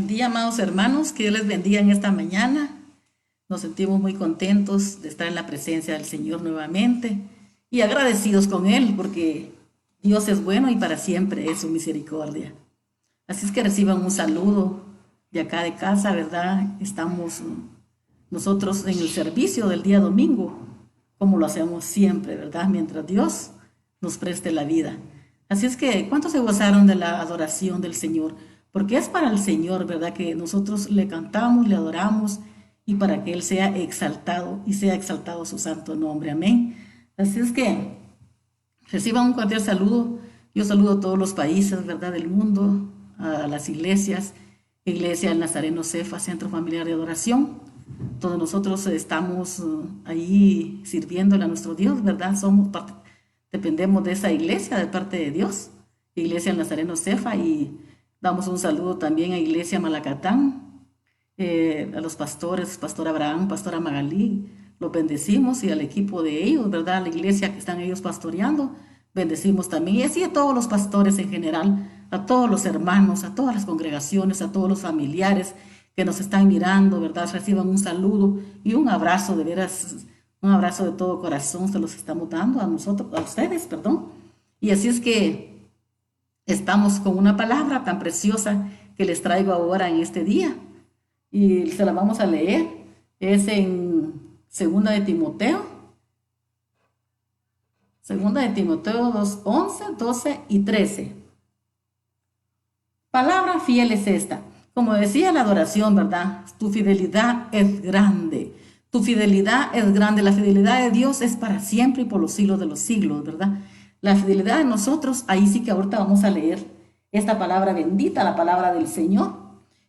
Buen día, amados hermanos, que Dios les bendiga en esta mañana. Nos sentimos muy contentos de estar en la presencia del Señor nuevamente y agradecidos con Él porque Dios es bueno y para siempre es su misericordia. Así es que reciban un saludo de acá de casa, ¿verdad? Estamos nosotros en el servicio del día domingo, como lo hacemos siempre, ¿verdad? Mientras Dios nos preste la vida. Así es que, ¿cuántos se gozaron de la adoración del Señor? Porque es para el Señor, ¿verdad? Que nosotros le cantamos, le adoramos y para que Él sea exaltado y sea exaltado su santo nombre. Amén. Así es que reciban un cordial saludo. Yo saludo a todos los países, ¿verdad? Del mundo, a las iglesias, Iglesia del Nazareno Cefa, Centro Familiar de Adoración. Todos nosotros estamos ahí sirviéndole a nuestro Dios, ¿verdad? Somos parte, dependemos de esa iglesia de parte de Dios, Iglesia del Nazareno Cefa, y damos un saludo también a Iglesia Malacatán, a los pastores, Pastor Abraham, Pastora Magalí, los bendecimos y al equipo de ellos, ¿verdad? A la iglesia que están ellos pastoreando, bendecimos también, y así a todos los pastores en general, a todos los hermanos, a todas las congregaciones, a todos los familiares que nos están mirando, ¿verdad? Reciban un saludo y un abrazo, de veras, un abrazo de todo corazón, se los estamos dando a nosotros, a ustedes, perdón. Y así es que estamos con una palabra tan preciosa que les traigo ahora en este día. Y se la vamos a leer. Es en Segunda de Timoteo. Segunda de Timoteo 2, 11, 12 y 13. Palabra fiel es esta. Como decía la adoración, ¿verdad? Tu fidelidad es grande. Tu fidelidad es grande. La fidelidad de Dios es para siempre y por los siglos de los siglos, ¿verdad? La fidelidad de nosotros, ahí sí que ahorita vamos a leer esta palabra bendita, la palabra del Señor.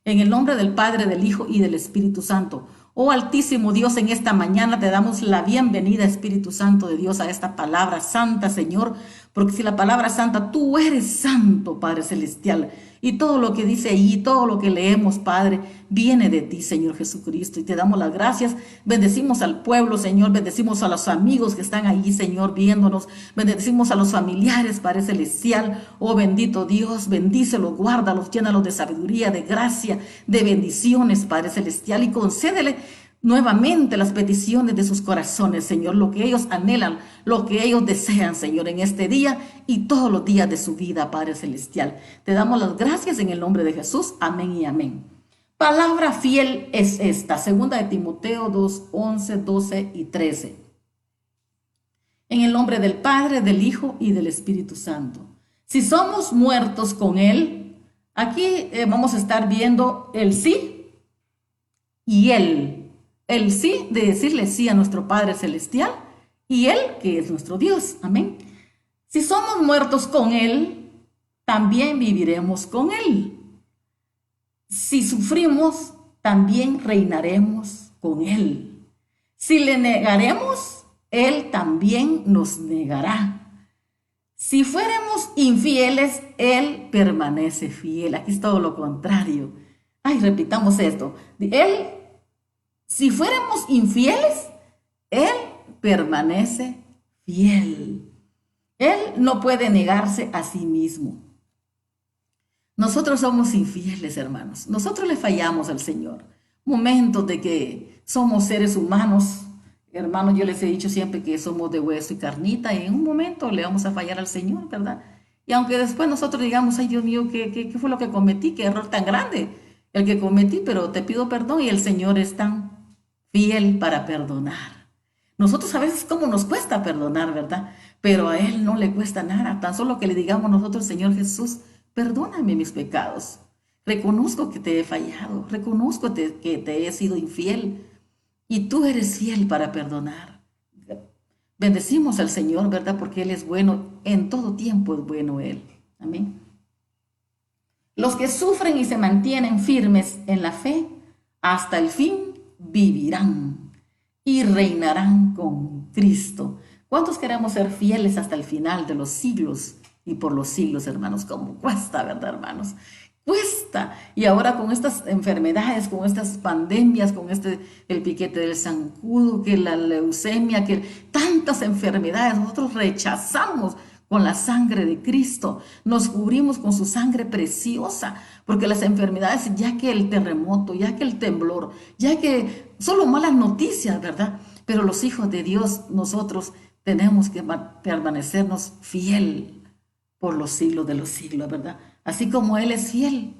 En el nombre del Padre, del Hijo y del Espíritu Santo. Oh Altísimo Dios, en esta mañana te damos la bienvenida, Espíritu Santo de Dios, a esta palabra santa, Señor, porque si la palabra santa, tú eres santo, Padre Celestial, y todo lo que dice ahí, todo lo que leemos, Padre, viene de ti, Señor Jesucristo, y te damos las gracias. Bendecimos al pueblo, Señor, bendecimos a los amigos que están ahí, Señor, viéndonos, bendecimos a los familiares, Padre Celestial. Oh bendito Dios, bendícelos, guárdalos, llénalos de sabiduría, de gracia, de bendiciones, Padre Celestial, y concédele nuevamente las peticiones de sus corazones, Señor, lo que ellos anhelan, lo que ellos desean, Señor, en este día y todos los días de su vida, Padre Celestial. Te damos las gracias en el nombre de Jesús. Amén y amén. Palabra fiel es esta, segunda de Timoteo 2, 11, 12 y 13. En el nombre del Padre, del Hijo y del Espíritu Santo. Si somos muertos con Él, aquí vamos a estar viendo el sí y el sí de decirle sí a nuestro Padre Celestial y Él que es nuestro Dios. Amén. Si somos muertos con Él, también viviremos con Él. Si sufrimos, también reinaremos con Él. Si le negaremos, Él también nos negará. Si fuéramos infieles, Él permanece fiel. Aquí es todo lo contrario. Ay, repitamos esto. Si fuéramos infieles, Él permanece fiel. Él no puede negarse a sí mismo. Nosotros somos infieles, hermanos. Nosotros le fallamos al Señor. Momentos de que somos seres humanos. Hermanos, yo les he dicho siempre que somos de hueso y carnita y en un momento le vamos a fallar al Señor, ¿verdad? Y aunque después nosotros digamos, ay Dios mío, ¿qué fue lo que cometí? ¿Qué error tan grande el que cometí? Pero te pido perdón y el Señor es tan fiel para perdonar. Nosotros a veces como nos cuesta perdonar, ¿verdad? Pero a Él no le cuesta nada, tan solo que le digamos nosotros, Señor Jesús, perdóname mis pecados. Reconozco que te he fallado, reconozco que te he sido infiel y tú eres fiel para perdonar. Bendecimos al Señor, ¿verdad? Porque Él es bueno, en todo tiempo es bueno Él. Amén. Los que sufren y se mantienen firmes en la fe hasta el fin vivirán y reinarán con Cristo. ¿Cuántos queremos ser fieles hasta el final de los siglos y por los siglos, hermanos? ¿Cómo cuesta, verdad, hermanos? Cuesta. Y ahora con estas enfermedades, con estas pandemias, con el piquete del zancudo, que la leucemia, que tantas enfermedades, nosotros rechazamos con la sangre de Cristo, nos cubrimos con su sangre preciosa, porque las enfermedades, ya que el terremoto, ya que el temblor, ya que solo malas noticias, ¿verdad? Pero los hijos de Dios, nosotros tenemos que permanecernos fiel por los siglos de los siglos, ¿verdad? Así como Él es fiel,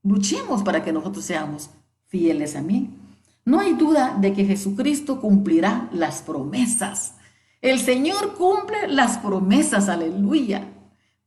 luchemos para que nosotros seamos fieles. Amén. No hay duda de que Jesucristo cumplirá las promesas. El Señor cumple las promesas, aleluya.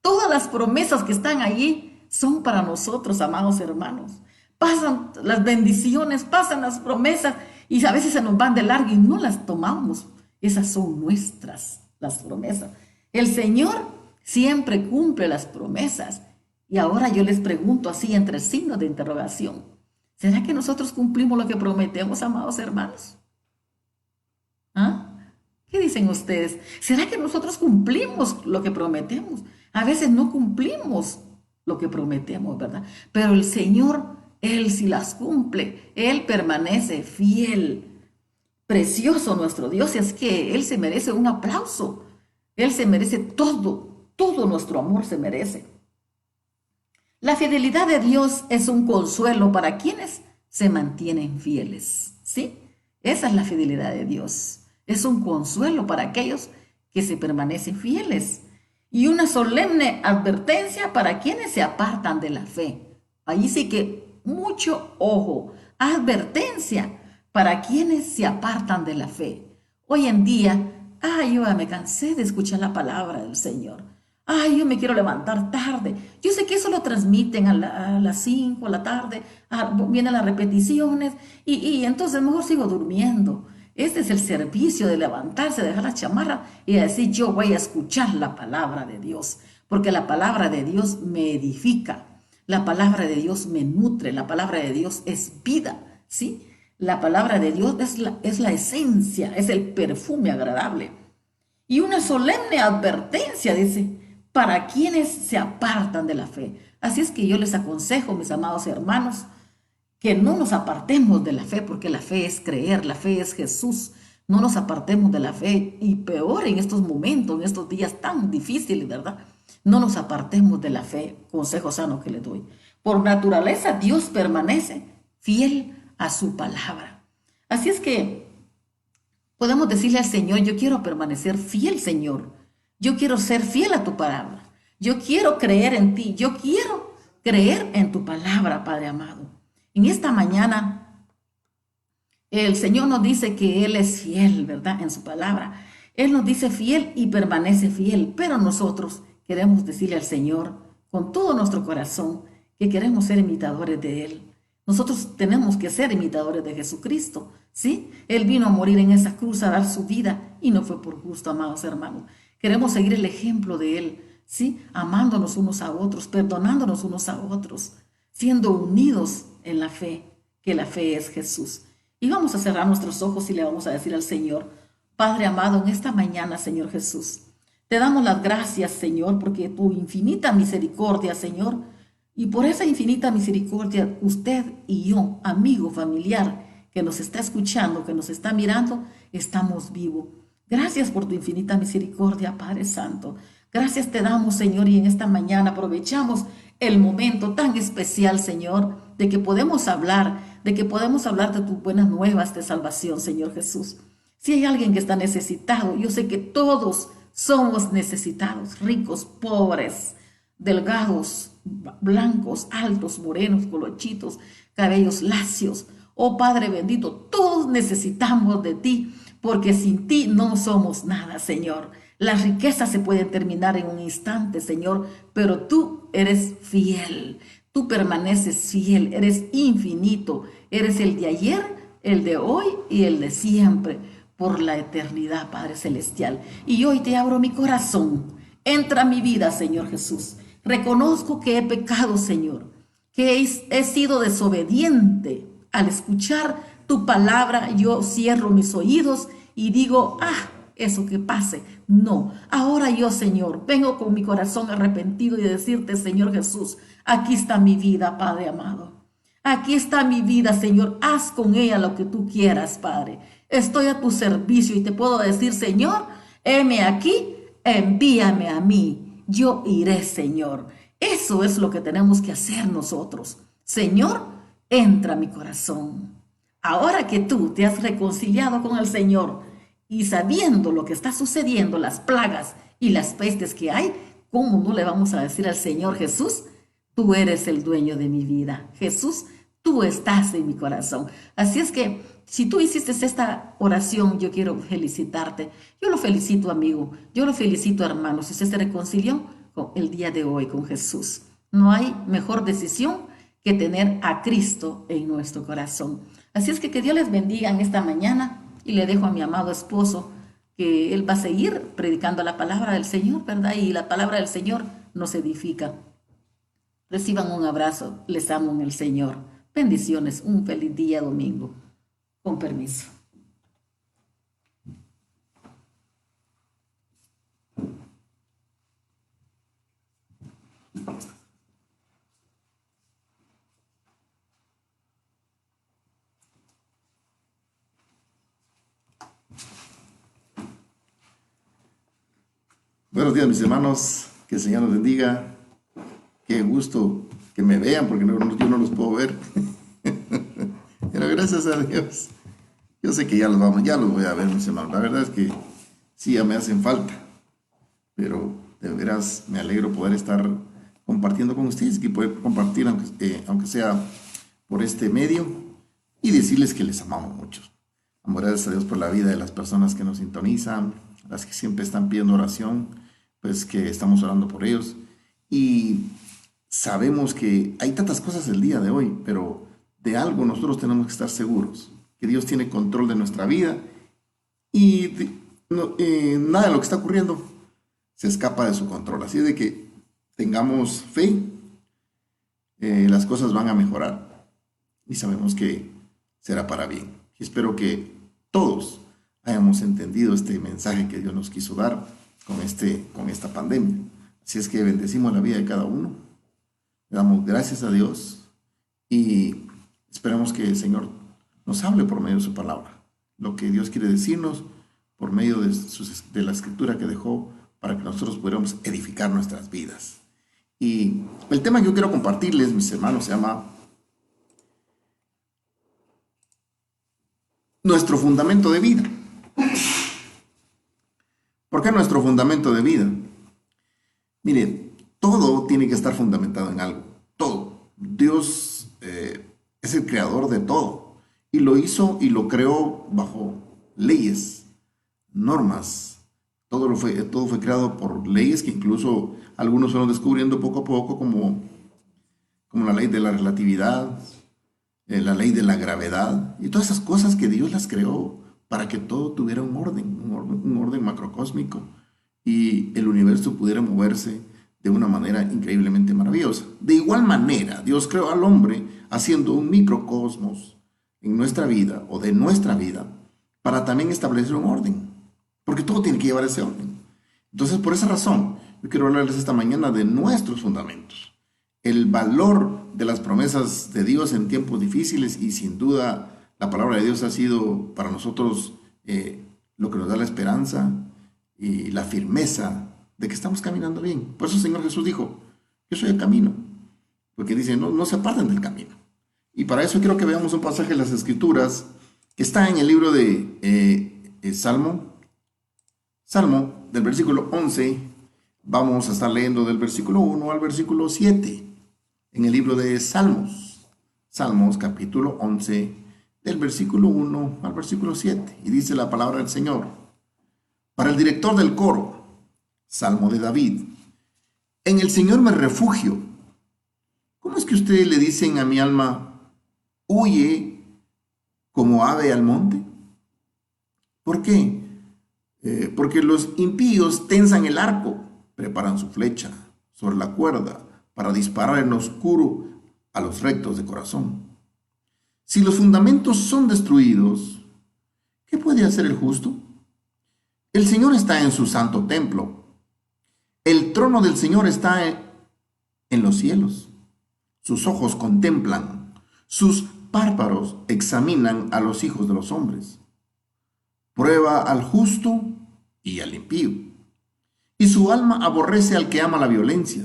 Todas las promesas que están allí son para nosotros, amados hermanos. Pasan las bendiciones, pasan las promesas y a veces se nos van de largo y no las tomamos. Esas son nuestras, las promesas. El Señor siempre cumple las promesas. Y ahora yo les pregunto así entre signos de interrogación. ¿Será que nosotros cumplimos lo que prometemos, amados hermanos? ¿Ah? ¿Qué dicen ustedes? ¿Será que nosotros cumplimos lo que prometemos? A veces no cumplimos lo que prometemos, ¿verdad? Pero el Señor, Él sí las cumple. Él permanece fiel. Precioso nuestro Dios, es que Él se merece un aplauso. Él se merece todo nuestro amor se merece. La fidelidad de Dios es un consuelo para quienes se mantienen fieles, ¿sí? Esa es la fidelidad de Dios. Es un consuelo para aquellos que se permanecen fieles y una solemne advertencia para quienes se apartan de la fe. Allí sí que mucho ojo, advertencia para quienes se apartan de la fe. Hoy en día, yo ya me cansé de escuchar la palabra del Señor. Yo me quiero levantar tarde. Yo sé que eso lo transmiten a las 5 de la tarde, vienen las repeticiones y entonces mejor sigo durmiendo. Este es el servicio de levantarse, dejar la chamarra y decir yo voy a escuchar la palabra de Dios, porque la palabra de Dios me edifica, la palabra de Dios me nutre, la palabra de Dios es vida, ¿sí? La palabra de Dios es la esencia, es el perfume agradable. Y una solemne advertencia, dice, para quienes se apartan de la fe. Así es que yo les aconsejo, mis amados hermanos, que no nos apartemos de la fe, porque la fe es creer, la fe es Jesús. No nos apartemos de la fe y peor en estos momentos, en estos días tan difíciles, ¿verdad? No nos apartemos de la fe, consejo sano que le doy. Por naturaleza, Dios permanece fiel a su palabra. Así es que podemos decirle al Señor, yo quiero permanecer fiel, Señor. Yo quiero ser fiel a tu palabra. Yo quiero creer en ti. Yo quiero creer en tu palabra, Padre amado. En esta mañana, el Señor nos dice que Él es fiel, ¿verdad? En su palabra. Él nos dice fiel y permanece fiel. Pero nosotros queremos decirle al Señor con todo nuestro corazón que queremos ser imitadores de Él. Nosotros tenemos que ser imitadores de Jesucristo, ¿sí? Él vino a morir en esa cruz a dar su vida y no fue por gusto, amados hermanos. Queremos seguir el ejemplo de Él, ¿sí? Amándonos unos a otros, perdonándonos unos a otros, siendo unidos en la fe, que la fe es Jesús. Y vamos a cerrar nuestros ojos y le vamos a decir al Señor, Padre amado, en esta mañana, Señor Jesús, te damos las gracias, Señor, porque tu infinita misericordia, Señor, y por esa infinita misericordia, usted y yo, amigo, familiar, que nos está escuchando, que nos está mirando, estamos vivos. Gracias por tu infinita misericordia, Padre Santo. Gracias te damos, Señor, y en esta mañana aprovechamos el momento tan especial, Señor, de que podemos hablar, de tus buenas nuevas de salvación, Señor Jesús. Si hay alguien que está necesitado, yo sé que todos somos necesitados, ricos, pobres, delgados, blancos, altos, morenos, colochitos, cabellos lacios. Oh Padre bendito, todos necesitamos de ti, porque sin ti no somos nada, Señor. Las riquezas se pueden terminar en un instante, Señor, pero tú eres fiel. Tú permaneces fiel, eres infinito. Eres el de ayer, el de hoy y el de siempre, por la eternidad, Padre Celestial. Y hoy te abro mi corazón. Entra a mi vida, Señor Jesús. Reconozco que he pecado, Señor, que he sido desobediente. Al escuchar tu palabra, yo cierro mis oídos y digo, eso que pase. No, ahora yo, Señor, vengo con mi corazón arrepentido y decirte, Señor Jesús, aquí está mi vida, Padre amado. Aquí está mi vida, Señor. Haz con ella lo que tú quieras, Padre. Estoy a tu servicio y te puedo decir, Señor, heme aquí, envíame a mí, yo iré, Señor. Eso es lo que tenemos que hacer nosotros. Señor, entra a mi corazón. Ahora que tú te has reconciliado con el Señor y sabiendo lo que está sucediendo, las plagas y las pestes que hay, ¿cómo no le vamos a decir al Señor Jesús? Tú eres el dueño de mi vida. Jesús, tú estás en mi corazón. Así es que si tú hiciste esta oración, yo quiero felicitarte. Yo lo felicito, amigo. Yo lo felicito, hermano. Si usted se reconcilió con el día de hoy con Jesús. No hay mejor decisión que tener a Cristo en nuestro corazón. Así es que Dios les bendiga en esta mañana y le dejo a mi amado esposo que él va a seguir predicando la palabra del Señor, ¿verdad? Y la palabra del Señor nos edifica. Reciban un abrazo, les amo en el Señor. Bendiciones, un feliz día domingo. Con permiso. Buenos días, mis hermanos. Que el Señor nos bendiga. Qué gusto que me vean, porque yo no los puedo ver. Pero gracias a Dios. Yo sé que ya los voy a ver, mis hermanos. La verdad es que sí, ya me hacen falta. Pero de veras me alegro poder estar compartiendo con ustedes, que poder compartir, aunque sea por este medio, y decirles que les amamos mucho. Gracias a Dios por la vida de las personas que nos sintonizan, las que siempre están pidiendo oración, pues que estamos orando por ellos. Y sabemos que hay tantas cosas el día de hoy, pero de algo nosotros tenemos que estar seguros, que Dios tiene control de nuestra vida y nada de lo que está ocurriendo se escapa de su control. Así de que tengamos fe, las cosas van a mejorar y sabemos que será para bien. Y espero que todos hayamos entendido este mensaje que Dios nos quiso dar con esta pandemia. Así es que bendecimos la vida de cada uno, le damos gracias a Dios y esperamos que el Señor nos hable por medio de su palabra, lo que Dios quiere decirnos por medio de la escritura que dejó para que nosotros pudiéramos edificar nuestras vidas. Y el tema que yo quiero compartirles, mis hermanos, se llama nuestro fundamento de vida. ¿Por qué nuestro fundamento de vida? Mire, todo tiene que estar fundamentado en algo. Todo. Dios es el creador de todo. Y lo hizo y lo creó bajo leyes, normas. Todo fue creado por leyes que incluso algunos fueron descubriendo poco a poco, como la ley de la relatividad, la ley de la gravedad y todas esas cosas que Dios las creó para que todo tuviera un orden macrocósmico y el universo pudiera moverse de una manera increíblemente maravillosa. De igual manera, Dios creó al hombre haciendo un microcosmos en nuestra vida o de nuestra vida para también establecer un orden, porque todo tiene que llevar ese orden. Entonces, por esa razón, yo quiero hablarles esta mañana de nuestros fundamentos, el valor de las promesas de Dios en tiempos difíciles, y sin duda la palabra de Dios ha sido para nosotros lo que nos da la esperanza y la firmeza de que estamos caminando bien. Por eso el Señor Jesús dijo, yo soy el camino, porque dice, no se aparten del camino. Y para eso quiero que veamos un pasaje de las Escrituras que está en el libro de Salmo del versículo 11. Vamos a estar leyendo del versículo 1 al versículo 7 en el libro de Salmos capítulo 11, del versículo 1 al versículo 7. Y dice la palabra del Señor: para el director del coro, Salmo de David. En el Señor me refugio. ¿Cómo es que ustedes le dicen a mi alma, huye como ave al monte? ¿Por qué? Porque los impíos tensan el arco, preparan su flecha sobre la cuerda para disparar en lo oscuro a los rectos de corazón. Si los fundamentos son destruidos, ¿qué puede hacer el justo? El Señor está en su santo templo. El trono del Señor está en los cielos. Sus ojos contemplan, sus párpados examinan a los hijos de los hombres. Prueba al justo y al impío, y su alma aborrece al que ama la violencia.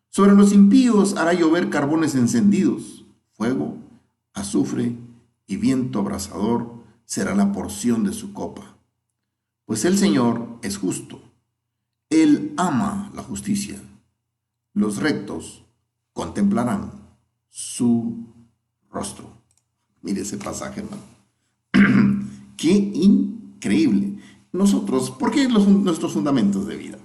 Sobre los impíos hará llover carbones encendidos, fuego, azufre y viento abrasador será la porción de su copa. Pues el Señor es justo, Él ama la justicia. Los rectos contemplarán su rostro. Mire ese pasaje, hermano. Qué increíble. Nosotros, ¿por qué nuestros fundamentos de vida?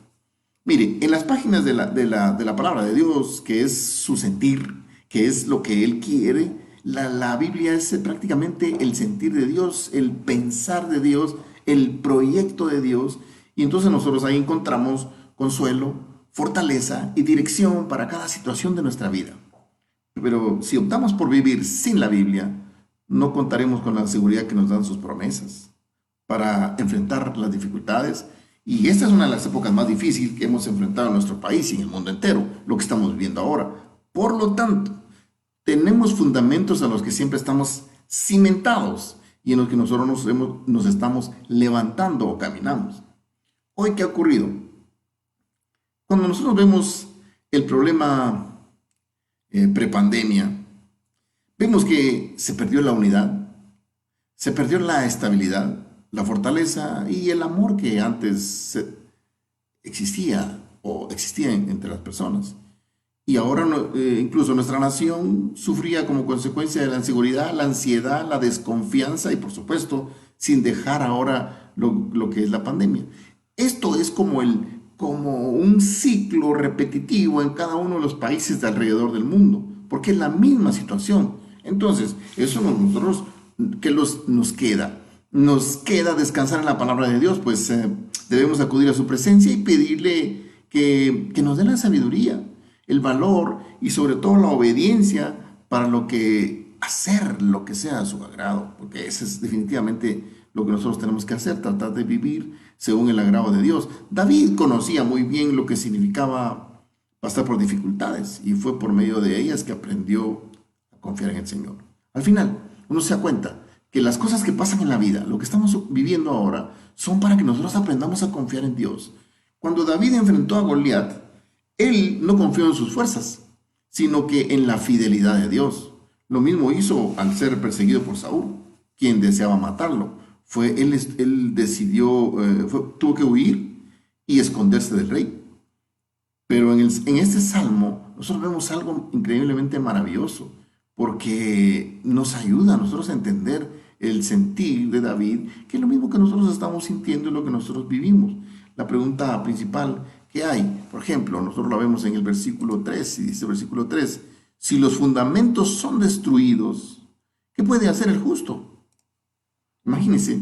Mire, en las páginas de la palabra de Dios, que es su sentir, que es lo que Él quiere, la Biblia es prácticamente el sentir de Dios, el pensar de Dios, el proyecto de Dios. Y entonces nosotros ahí encontramos consuelo, fortaleza y dirección para cada situación de nuestra vida. Pero si optamos por vivir sin la Biblia, no contaremos con la seguridad que nos dan sus promesas para enfrentar las dificultades. Y esta es una de las épocas más difíciles que hemos enfrentado en nuestro país y en el mundo entero, lo que estamos viviendo ahora. Por lo tanto, tenemos fundamentos a los que siempre estamos cimentados y en los que nosotros nos estamos levantando o caminamos. Hoy, ¿qué ha ocurrido? Cuando nosotros vemos el problema prepandemia, vemos que se perdió la unidad, se perdió la estabilidad, la fortaleza y el amor que antes existía entre las personas. Y ahora incluso nuestra nación sufría como consecuencia de la inseguridad, la ansiedad, la desconfianza y por supuesto sin dejar ahora lo que es la pandemia. Esto es como un ciclo repetitivo en cada uno de los países de alrededor del mundo, porque es la misma situación. Entonces, eso nosotros, ¿qué nos queda? Nos queda descansar en la palabra de Dios, pues debemos acudir a su presencia y pedirle que nos dé la sabiduría, el valor y sobre todo la obediencia para hacer lo que sea a su agrado, porque ese es definitivamente lo que nosotros tenemos que hacer, tratar de vivir según el agrado de Dios. David conocía muy bien lo que significaba pasar por dificultades y fue por medio de ellas que aprendió a confiar en el Señor. Al final, uno se da cuenta que las cosas que pasan en la vida, lo que estamos viviendo ahora, son para que nosotros aprendamos a confiar en Dios. Cuando David enfrentó a Goliat, él no confió en sus fuerzas, sino que en la fidelidad de Dios. Lo mismo hizo al ser perseguido por Saúl, quien deseaba matarlo. Él decidió, tuvo que huir y esconderse del rey. Pero en este salmo nosotros vemos algo increíblemente maravilloso, porque nos ayuda a nosotros a entender el sentir de David, que es lo mismo que nosotros estamos sintiendo y lo que nosotros vivimos. La pregunta principal que hay, por ejemplo, nosotros la vemos en el versículo 3, y dice el versículo 3, si los fundamentos son destruidos, ¿qué puede hacer el justo? Imagínense,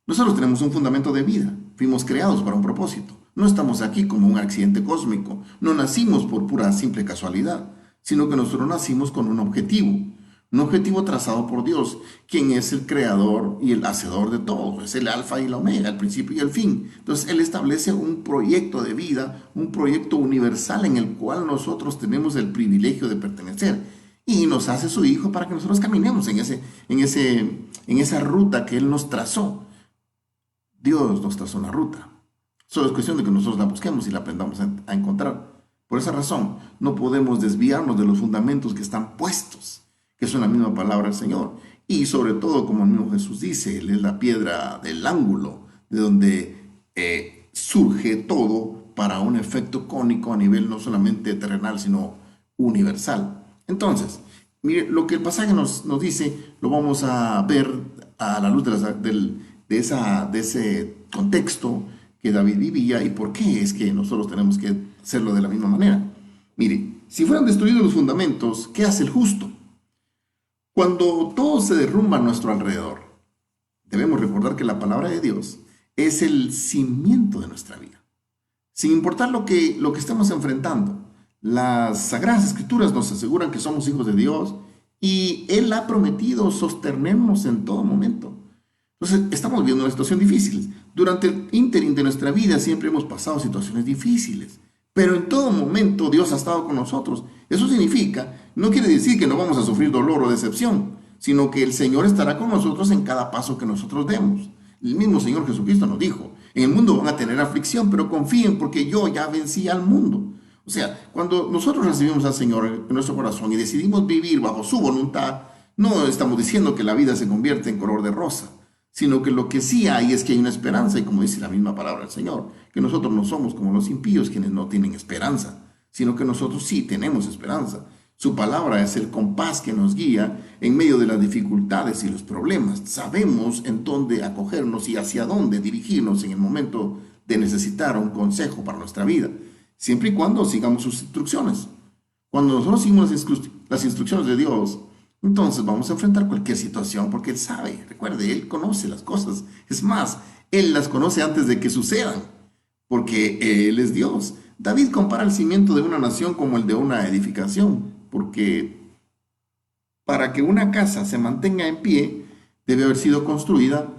nosotros tenemos un fundamento de vida, fuimos creados para un propósito, no estamos aquí como un accidente cósmico, no nacimos por pura simple casualidad, sino que nosotros nacimos con un objetivo trazado por Dios, quien es el creador y el hacedor de todo, es el alfa y el omega, el principio y el fin. Entonces Él establece un proyecto de vida, un proyecto universal en el cual nosotros tenemos el privilegio de pertenecer y nos hace su hijo para que nosotros caminemos en esa ruta que Él nos trazó. Dios nos trazó una ruta, solo es cuestión de que nosotros la busquemos y la aprendamos a encontrar. Por esa razón, no podemos desviarnos de los fundamentos que están puestos, que son la misma palabra del Señor. Y sobre todo, como el mismo Jesús dice, Él es la piedra del ángulo, de donde surge todo para un efecto cónico a nivel no solamente terrenal, sino universal. Entonces, mire, lo que el pasaje nos dice, lo vamos a ver a la luz de ese contexto que David vivía y por qué es que nosotros tenemos que hacerlo de la misma manera. Mire, si fueran destruidos los fundamentos, ¿qué hace el justo? Cuando todo se derrumba a nuestro alrededor, debemos recordar que la palabra de Dios es el cimiento de nuestra vida. Sin importar lo que estemos enfrentando, las Sagradas Escrituras nos aseguran que somos hijos de Dios y Él ha prometido sostenernos en todo momento. Entonces, estamos viviendo una situación difícil. Durante el ínterin de nuestra vida siempre hemos pasado situaciones difíciles, pero en todo momento Dios ha estado con nosotros. Eso significa, no quiere decir que no vamos a sufrir dolor o decepción, sino que el Señor estará con nosotros en cada paso que nosotros demos. El mismo Señor Jesucristo nos dijo, En el mundo van a tener aflicción, pero confíen porque yo ya vencí al mundo. O sea, cuando nosotros recibimos al Señor en nuestro corazón y decidimos vivir bajo su voluntad, no estamos diciendo que la vida se convierte en color de rosa, sino que lo que sí hay es que hay una esperanza, y como dice la misma palabra del Señor, que nosotros no somos como los impíos quienes no tienen esperanza, sino que nosotros sí tenemos esperanza. Su palabra es el compás que nos guía en medio de las dificultades y los problemas. Sabemos en dónde acogernos y hacia dónde dirigirnos en el momento de necesitar un consejo para nuestra vida, siempre y cuando sigamos sus instrucciones. Cuando nosotros seguimos las instrucciones de Dios, entonces vamos a enfrentar cualquier situación porque Él sabe, recuerde, Él conoce las cosas. Es más, Él las conoce antes de que sucedan, porque Él es Dios. David compara el cimiento de una nación como el de una edificación, porque para que una casa se mantenga en pie, debe haber sido construida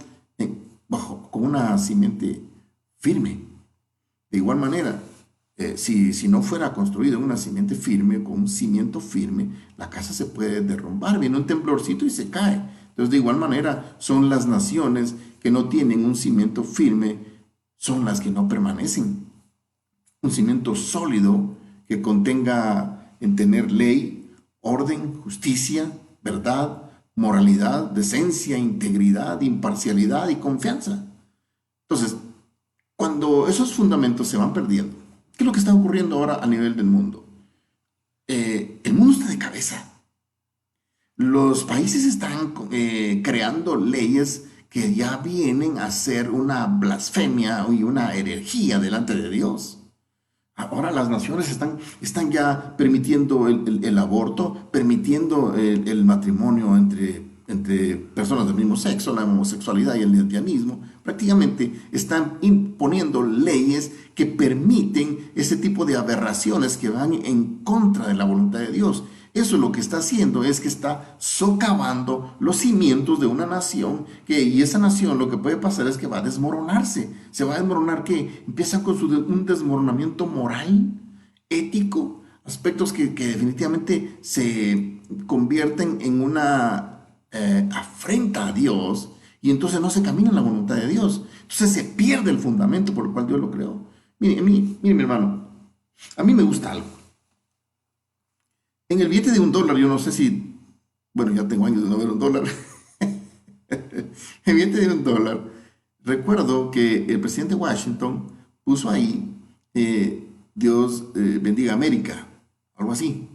con una simiente firme. De igual manera, si no fuera construida en una simiente firme, con un cimiento firme, la casa se puede derrumbar, viene un temblorcito y se cae. Entonces, de igual manera, son las naciones que no tienen un cimiento firme, son las que no permanecen. Un cimiento sólido que contenga en tener ley, orden, justicia, verdad, moralidad, decencia, integridad, imparcialidad y confianza. Entonces, cuando esos fundamentos se van perdiendo, ¿qué es lo que está ocurriendo ahora a nivel del mundo? El mundo está de cabeza. Los países están creando leyes que ya vienen a ser una blasfemia y una herejía delante de Dios. Ahora las naciones están ya permitiendo el aborto, permitiendo el matrimonio entre personas del mismo sexo, la homosexualidad y el lesbianismo. Prácticamente están imponiendo leyes que permiten ese tipo de aberraciones que van en contra de la voluntad de Dios. Eso lo que está haciendo es que está socavando los cimientos de una nación, y esa nación lo que puede pasar es que va a desmoronarse. Se va a desmoronar, que empiezan con un desmoronamiento moral, ético, aspectos que definitivamente se convierten en una afrenta a Dios, y entonces no se camina en la voluntad de Dios. Entonces se pierde el fundamento por el cual Dios lo creó. Mire, mi hermano, a mí me gusta algo. En el billete de $1, yo no sé si, bueno, ya tengo años de no ver $1. El billete de $1, recuerdo que el presidente Washington puso ahí, Dios bendiga América, algo así.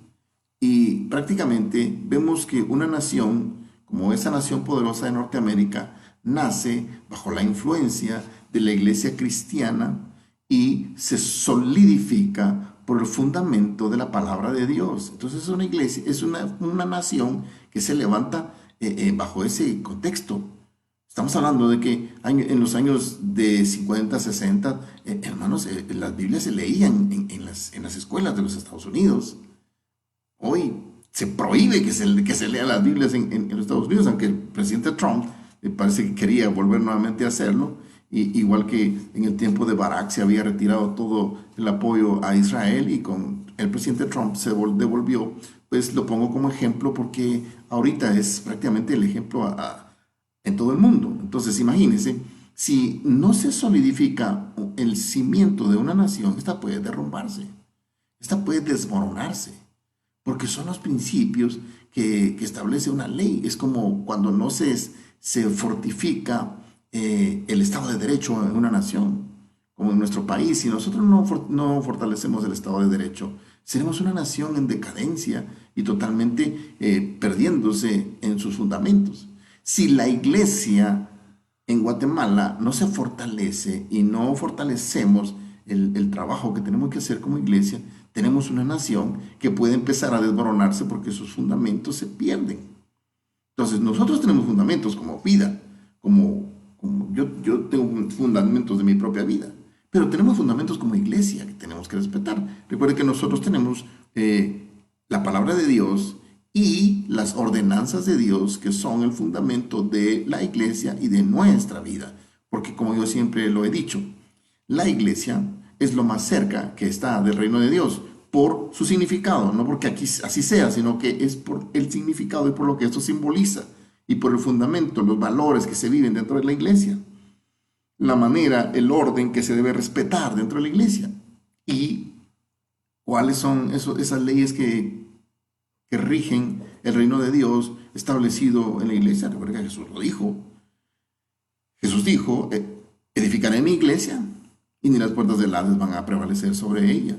Y prácticamente vemos que una nación, como esa nación poderosa de Norteamérica, nace bajo la influencia de la iglesia cristiana y se solidifica por el fundamento de la palabra de Dios. Entonces es una iglesia, es una nación que se levanta bajo ese contexto. Estamos hablando de que en los años de 50, 60, hermanos, las Biblias se leían en las escuelas de los Estados Unidos. Hoy se prohíbe que se lean las Biblias en los Estados Unidos, aunque el presidente Trump parece que quería volver nuevamente a hacerlo. Igual que en el tiempo de Barack se había retirado todo el apoyo a Israel, y con el presidente Trump se devolvió. Pues lo pongo como ejemplo porque ahorita es prácticamente el ejemplo en todo el mundo. Entonces imagínense, si no se solidifica el cimiento de una nación, esta puede derrumbarse, esta puede desmoronarse, porque son los principios que establece una ley. Es como cuando no se fortifica el Estado de Derecho en una nación, como en nuestro país. Si nosotros no fortalecemos el Estado de Derecho, seremos una nación en decadencia y totalmente perdiéndose en sus fundamentos. Si la iglesia en Guatemala no se fortalece y no fortalecemos el trabajo que tenemos que hacer como iglesia, tenemos una nación que puede empezar a desmoronarse porque sus fundamentos se pierden. Entonces nosotros tenemos fundamentos como vida, como yo tengo fundamentos de mi propia vida, pero tenemos fundamentos como iglesia que tenemos que respetar. Recuerde que nosotros tenemos la palabra de Dios y las ordenanzas de Dios, que son el fundamento de la iglesia y de nuestra vida. Porque como yo siempre lo he dicho, la iglesia es lo más cerca que está del reino de Dios por su significado, no porque aquí así sea, sino que es por el significado y por lo que esto simboliza, y por el fundamento, los valores que se viven dentro de la iglesia. la manera, el orden que se debe respetar dentro de la iglesia. Y cuáles son esas leyes que rigen el reino de Dios establecido en la iglesia. Recuerda que Jesús lo dijo. Jesús dijo, edificaré mi iglesia y ni las puertas del Hades van a prevalecer sobre ella,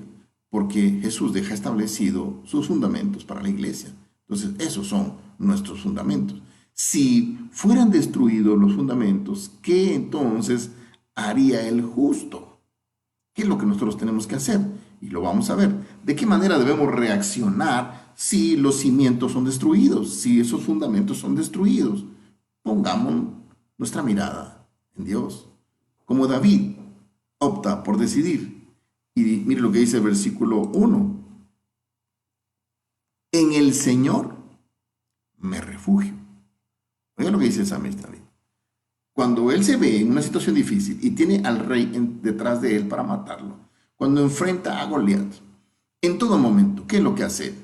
porque Jesús deja establecido sus fundamentos para la iglesia. Entonces, esos son nuestros fundamentos. Si fueran destruidos los fundamentos, ¿qué entonces haría el justo? ¿Qué es lo que nosotros tenemos que hacer? Y lo vamos a ver. ¿De qué manera debemos reaccionar si los cimientos son destruidos, si esos fundamentos son destruidos? Pongamos nuestra mirada en Dios. Como David opta por decidir. Y mire lo que dice el versículo 1. En el Señor me refugio. Oiga lo que dice el salmista David. Cuando él se ve en una situación difícil y tiene al rey detrás de él para matarlo, cuando enfrenta a Goliat, en todo momento, ¿qué es lo que hace?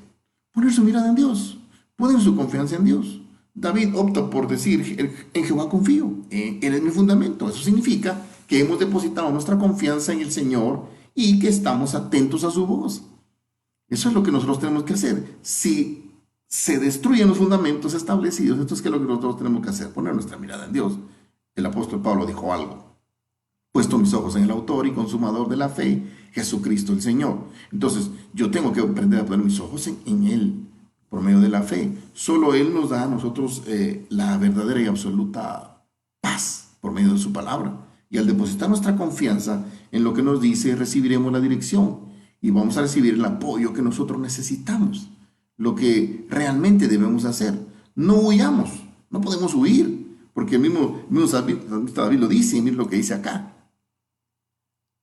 Poner su mirada en Dios, poner su confianza en Dios. David opta por decir, en Jehová confío, Él es mi fundamento. Eso significa que hemos depositado nuestra confianza en el Señor y que estamos atentos a su voz. Eso es lo que nosotros tenemos que hacer. Si se destruyen los fundamentos establecidos, esto es que lo que nosotros tenemos que hacer, poner nuestra mirada en Dios. El apóstol Pablo dijo algo. Puesto mis ojos en el autor y consumador de la fe, Jesucristo el Señor. Entonces, yo tengo que aprender a poner mis ojos en Él, por medio de la fe. Solo Él nos da a nosotros la verdadera y absoluta paz, por medio de su palabra. Y al depositar nuestra confianza en lo que nos dice, recibiremos la dirección y vamos a recibir el apoyo que nosotros necesitamos. Lo que realmente debemos hacer. No huyamos, no podemos huir, porque el mismo David lo dice, y miren lo que dice acá.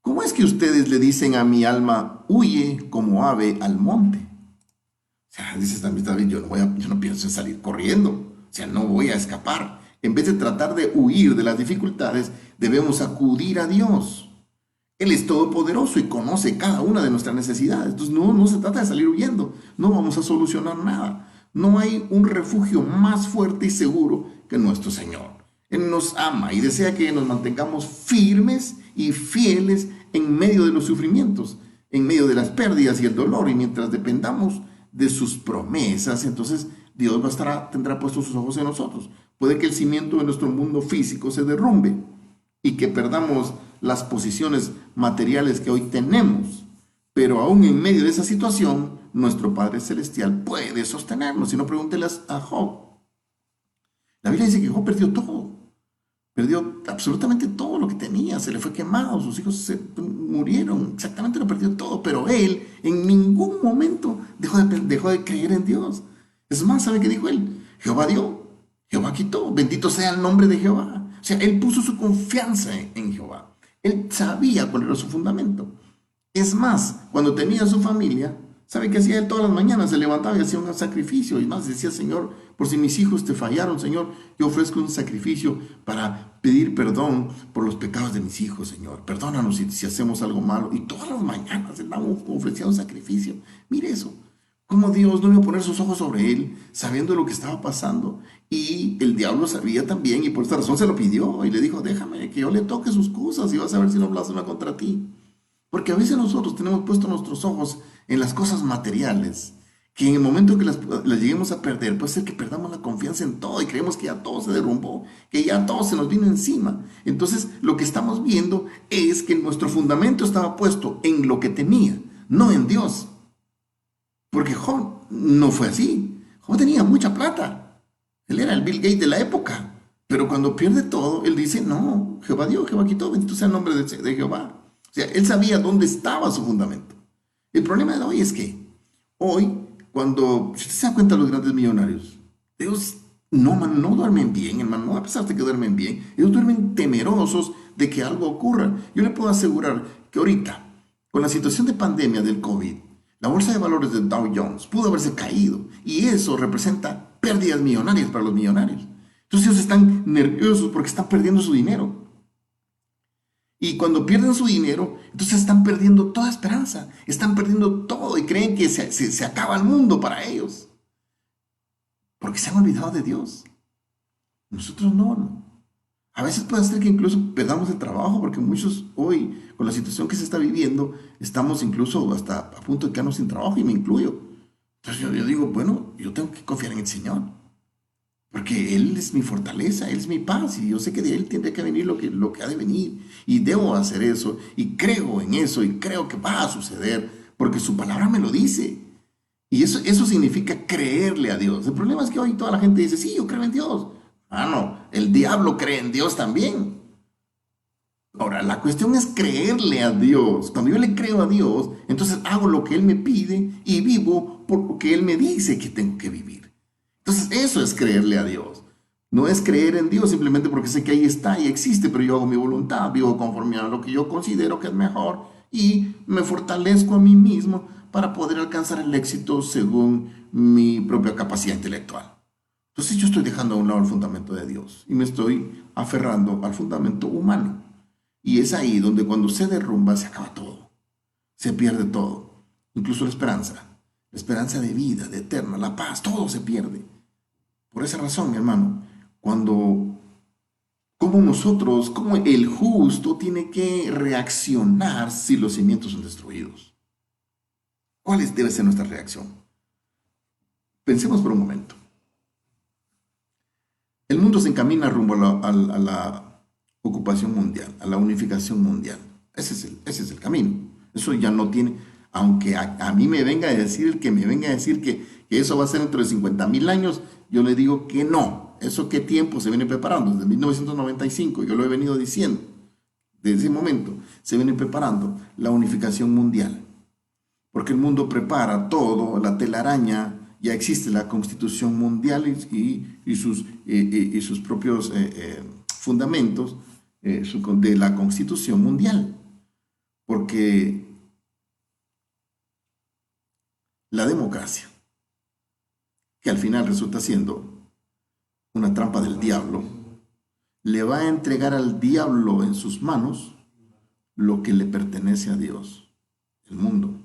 ¿Cómo es que ustedes le dicen a mi alma, huye como ave al monte? O sea, dice David, yo no pienso en salir corriendo, o sea, no voy a escapar. En vez de tratar de huir de las dificultades, debemos acudir a Dios. Él es todopoderoso y conoce cada una de nuestras necesidades. Entonces no se trata de salir huyendo, no vamos a solucionar nada. No hay un refugio más fuerte y seguro que nuestro Señor. Él nos ama y desea que nos mantengamos firmes y fieles en medio de los sufrimientos, en medio de las pérdidas y el dolor. Y mientras dependamos de sus promesas, entonces Dios tendrá puestos sus ojos en nosotros. Puede que el cimiento de nuestro mundo físico se derrumbe y que perdamos las posiciones materiales que hoy tenemos, pero aún en medio de esa situación, nuestro Padre Celestial puede sostenernos. Si no, pregúnteles a Job. La Biblia dice que Job perdió todo. Perdió absolutamente todo lo que tenía, se le fue quemado, sus hijos se murieron, exactamente lo perdió todo, pero él en ningún momento dejó de creer en Dios. Es más, ¿sabe qué dijo él? Jehová dio, Jehová quitó, bendito sea el nombre de Jehová. O sea, él puso su confianza en Jehová. Él sabía cuál era su fundamento. Es más, cuando tenía su familia, ¿sabe qué hacía él todas las mañanas? Se levantaba y hacía un sacrificio. Y más decía, Señor, por si mis hijos te fallaron, Señor, yo ofrezco un sacrificio para pedir perdón por los pecados de mis hijos, Señor. Perdónanos si hacemos algo malo. Y todas las mañanas él ofrecía un sacrificio. Mire eso. Cómo Dios no iba a poner sus ojos sobre él, sabiendo lo que estaba pasando. Y el diablo sabía también, y por esta razón se lo pidió. Y le dijo, déjame que yo le toque sus cosas y vas a ver si no blasfema contra ti. Porque a veces nosotros tenemos puestos nuestros ojos en las cosas materiales, que en el momento que las lleguemos a perder, puede ser que perdamos la confianza en todo y creemos que ya todo se derrumbó, que ya todo se nos vino encima. Entonces, lo que estamos viendo es que nuestro fundamento estaba puesto en lo que tenía, no en Dios. Porque Job no fue así. Job tenía mucha plata. Él era el Bill Gates de la época. Pero cuando pierde todo, él dice, no, Jehová dio, Jehová quitó, bendito sea el nombre de Jehová. O sea, él sabía dónde estaba su fundamento. El problema de hoy es que hoy, si usted se da cuenta de los grandes millonarios, ellos no duermen bien, hermano, no a pesar de que duermen bien, ellos duermen temerosos de que algo ocurra. Yo le puedo asegurar que ahorita, con la situación de pandemia del COVID, la bolsa de valores de Dow Jones pudo haberse caído y eso representa pérdidas millonarias para los millonarios. Entonces ellos están nerviosos porque están perdiendo su dinero. Y cuando pierden su dinero, entonces están perdiendo toda esperanza, están perdiendo todo y creen que se acaba el mundo para ellos. Porque se han olvidado de Dios. Nosotros no. A veces puede ser que incluso perdamos el trabajo, porque muchos hoy, con la situación que se está viviendo, estamos incluso hasta a punto de quedarnos sin trabajo, y me incluyo. Entonces yo digo, bueno, yo tengo que confiar en el Señor, porque Él es mi fortaleza, Él es mi paz, y yo sé que de Él tiene que venir lo que ha de venir, y debo hacer eso, y creo en eso, y creo que va a suceder, porque su palabra me lo dice. Y eso significa creerle a Dios. El problema es que hoy toda la gente dice, sí, yo creo en Dios. Ah, no, el diablo cree en Dios también. Ahora, la cuestión es creerle a Dios. Cuando yo le creo a Dios, entonces hago lo que Él me pide y vivo por lo que Él me dice que tengo que vivir. Entonces, eso es creerle a Dios. No es creer en Dios simplemente porque sé que ahí está y existe, pero yo hago mi voluntad, vivo conforme a lo que yo considero que es mejor y me fortalezco a mí mismo para poder alcanzar el éxito según mi propia capacidad intelectual. Entonces yo estoy dejando a un lado el fundamento de Dios y me estoy aferrando al fundamento humano. Y es ahí donde cuando se derrumba se acaba todo, se pierde todo, incluso la esperanza de vida, de eterna, la paz, todo se pierde. Por esa razón, mi hermano, como el justo tiene que reaccionar si los cimientos son destruidos. Debe ser nuestra reacción? Pensemos por un momento. El mundo se encamina rumbo a la ocupación mundial, a la unificación mundial. Ese es el camino. Eso ya no tiene, aunque a mí me venga a decir el que me venga a decir que eso va a ser dentro de 50,000 años, yo le digo que no. ¿Eso qué tiempo se viene preparando? Desde 1995, yo lo he venido diciendo. Desde ese momento se viene preparando la unificación mundial. Porque el mundo prepara todo, la telaraña, ya existe la Constitución Mundial y sus propios fundamentos de la Constitución Mundial. Porque la democracia, que al final resulta siendo una trampa del diablo, le va a entregar al diablo en sus manos lo que le pertenece a Dios, el mundo.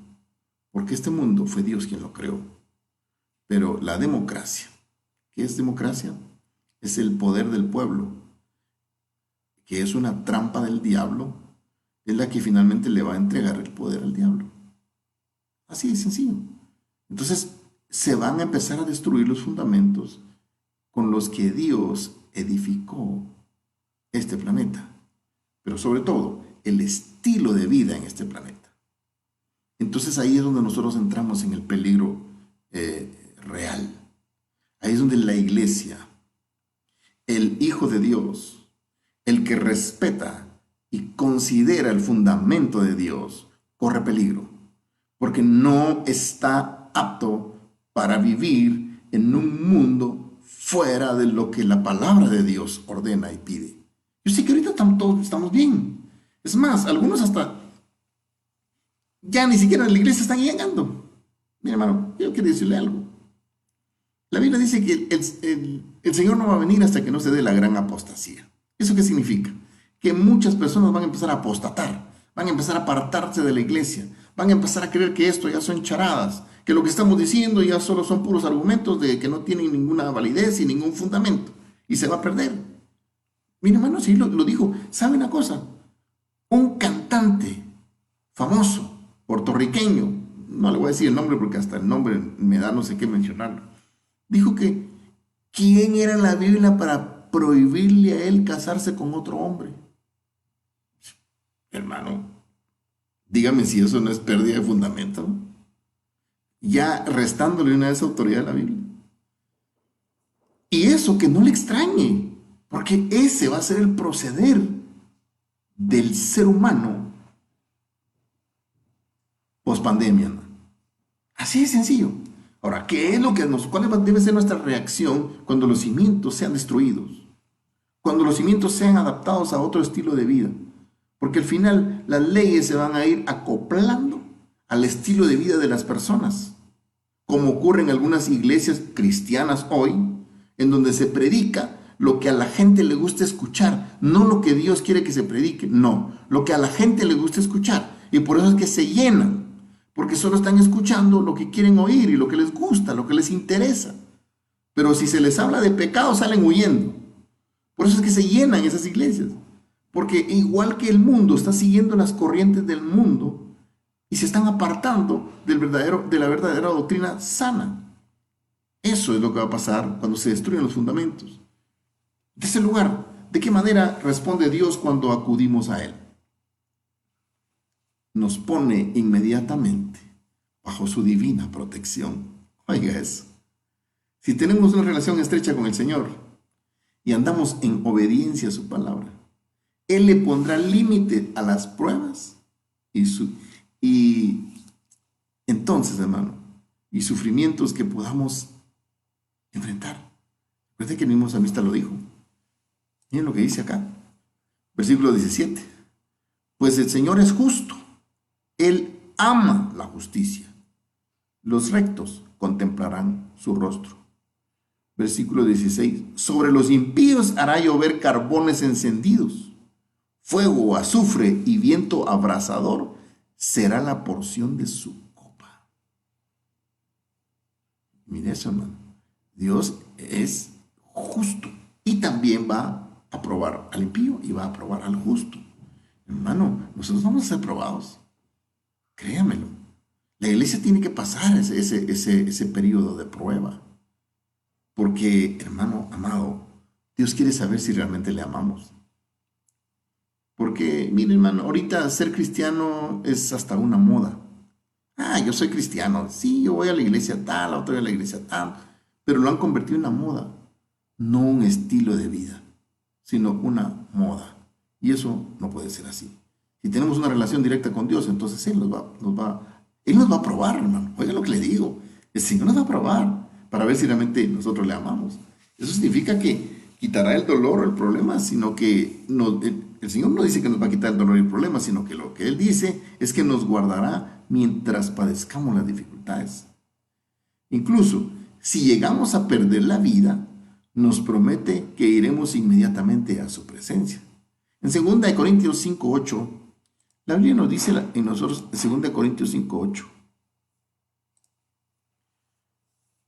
Porque este mundo fue Dios quien lo creó. Pero la democracia, ¿qué es democracia? Es el poder del pueblo, que es una trampa del diablo, es la que finalmente le va a entregar el poder al diablo. Así de sencillo. Entonces, se van a empezar a destruir los fundamentos con los que Dios edificó este planeta, pero sobre todo el estilo de vida en este planeta. Entonces ahí es donde nosotros entramos en el peligro real. Ahí es donde la iglesia, el Hijo de Dios, el que respeta y considera el fundamento de Dios, corre peligro, porque no está apto para vivir en un mundo fuera de lo que la palabra de Dios ordena y pide. Yo sé que ahorita todos estamos bien. Es más, algunos hasta ya ni siquiera a la iglesia están llegando. Mi hermano, yo quiero decirle algo. La Biblia dice que el Señor no va a venir hasta que no se dé la gran apostasía. ¿Eso qué significa? Que muchas personas van a empezar a apostatar, van a empezar a apartarse de la iglesia, van a empezar a creer que esto ya son charadas, que lo que estamos diciendo ya solo son puros argumentos de que no tienen ninguna validez y ningún fundamento, y se va a perder. Mi hermano, sí lo dijo. ¿Sabe una cosa? Un cantante famoso, puertorriqueño, no le voy a decir el nombre porque hasta el nombre me da no sé qué mencionarlo, dijo que ¿quién era la Biblia para prohibirle a él casarse con otro hombre? Hermano, dígame si eso no es pérdida de fundamento, ¿no? Ya restándole una vez autoridad a la Biblia. Y eso que no le extrañe, porque ese va a ser el proceder del ser humano post-pandemia, ¿no? Así de sencillo. Ahora, ¿cuál debe ser nuestra reacción cuando los cimientos sean destruidos? Cuando los cimientos sean adaptados a otro estilo de vida. Porque al final las leyes se van a ir acoplando al estilo de vida de las personas. Como ocurre en algunas iglesias cristianas hoy, en donde se predica lo que a la gente le gusta escuchar, no lo que Dios quiere que se predique, no, lo que a la gente le gusta escuchar. Y por eso es que se llenan, porque solo están escuchando lo que quieren oír y lo que les gusta, lo que les interesa. Pero si se les habla de pecado, salen huyendo. Por eso es que se llenan esas iglesias. Porque igual que el mundo está siguiendo las corrientes del mundo y se están apartando de la verdadera doctrina sana. Eso es lo que va a pasar cuando se destruyen los fundamentos. De ese lugar, ¿de qué manera responde Dios cuando acudimos a Él? Nos pone inmediatamente bajo su divina protección. Oiga eso. Si tenemos una relación estrecha con el Señor y andamos en obediencia a su palabra, Él le pondrá límite a las pruebas y entonces, hermano, y sufrimientos que podamos enfrentar. Recuerde que el mismo salmista lo dijo. Miren lo que dice acá, versículo 17. Pues el Señor es justo, Él ama la justicia. Los rectos contemplarán su rostro. Versículo 16. Sobre los impíos hará llover carbones encendidos. Fuego, azufre y viento abrasador será la porción de su copa. Mire eso, hermano. Dios es justo y también va a probar al impío y va a probar al justo. Hermano, nosotros vamos a ser probados. Créamelo. La iglesia tiene que pasar ese periodo de prueba. Porque, hermano amado, Dios quiere saber si realmente le amamos. Porque, miren, hermano, ahorita ser cristiano es hasta una moda. Yo soy cristiano. Sí, yo voy a la iglesia tal, otro voy a la iglesia tal. Pero lo han convertido en una moda. No un estilo de vida, sino una moda. Y eso no puede ser así. Si tenemos una relación directa con Dios, entonces Él nos va a probar, hermano. Oiga lo que le digo. El Señor nos va a probar para ver si realmente nosotros le amamos. Eso significa que quitará el dolor o el problema, sino que el Señor no dice que nos va a quitar el dolor y el problema, sino que lo que Él dice es que nos guardará mientras padezcamos las dificultades. Incluso, si llegamos a perder la vida, nos promete que iremos inmediatamente a su presencia. En 2 Corintios 5:8, la Biblia nos dice en nosotros, 2 Corintios 5:8,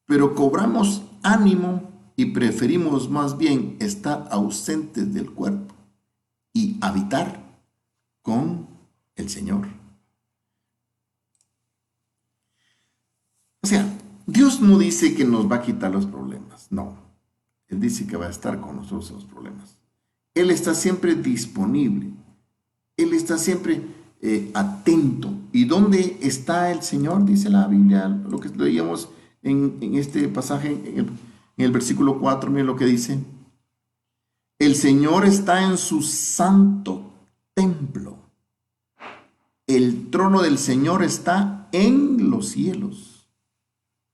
pero cobramos ánimo y preferimos más bien estar ausentes del cuerpo y habitar con el Señor. O sea, Dios no dice que nos va a quitar los problemas, no. Él dice que va a estar con nosotros en los problemas. Él está siempre disponible. Él está siempre atento. ¿Y dónde está el Señor? Dice la Biblia, lo que leíamos en este pasaje, en el versículo 4, miren lo que dice. El Señor está en su santo templo. El trono del Señor está en los cielos.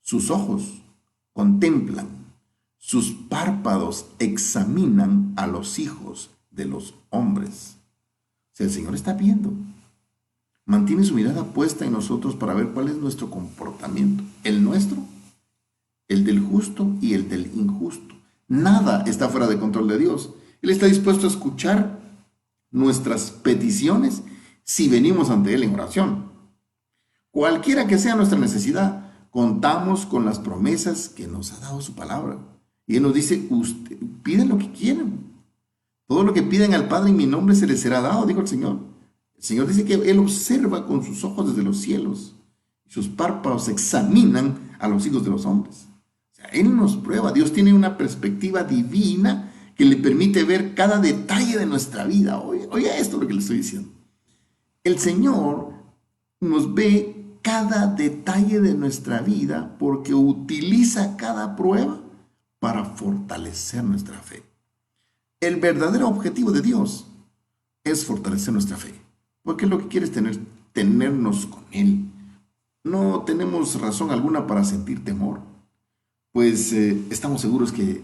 Sus ojos contemplan, sus párpados examinan a los hijos de los hombres. O sea, el Señor está viendo. Mantiene su mirada puesta en nosotros para ver cuál es nuestro comportamiento. El nuestro, el del justo y el del injusto. Nada está fuera de control de Dios. Él está dispuesto a escuchar nuestras peticiones si venimos ante Él en oración. Cualquiera que sea nuestra necesidad, contamos con las promesas que nos ha dado su palabra. Y Él nos dice, piden lo que quieran. Todo lo que piden al Padre en mi nombre se les será dado, dijo el Señor. El Señor dice que Él observa con sus ojos desde los cielos. Y sus párpados examinan a los hijos de los hombres. O sea, Él nos prueba. Dios tiene una perspectiva divina que le permite ver cada detalle de nuestra vida. Oiga esto lo que le estoy diciendo. El Señor nos ve cada detalle de nuestra vida porque utiliza cada prueba para fortalecer nuestra fe. El verdadero objetivo de Dios es fortalecer nuestra fe, porque lo que quiere es tenernos con Él. No tenemos razón alguna para sentir temor, pues estamos seguros que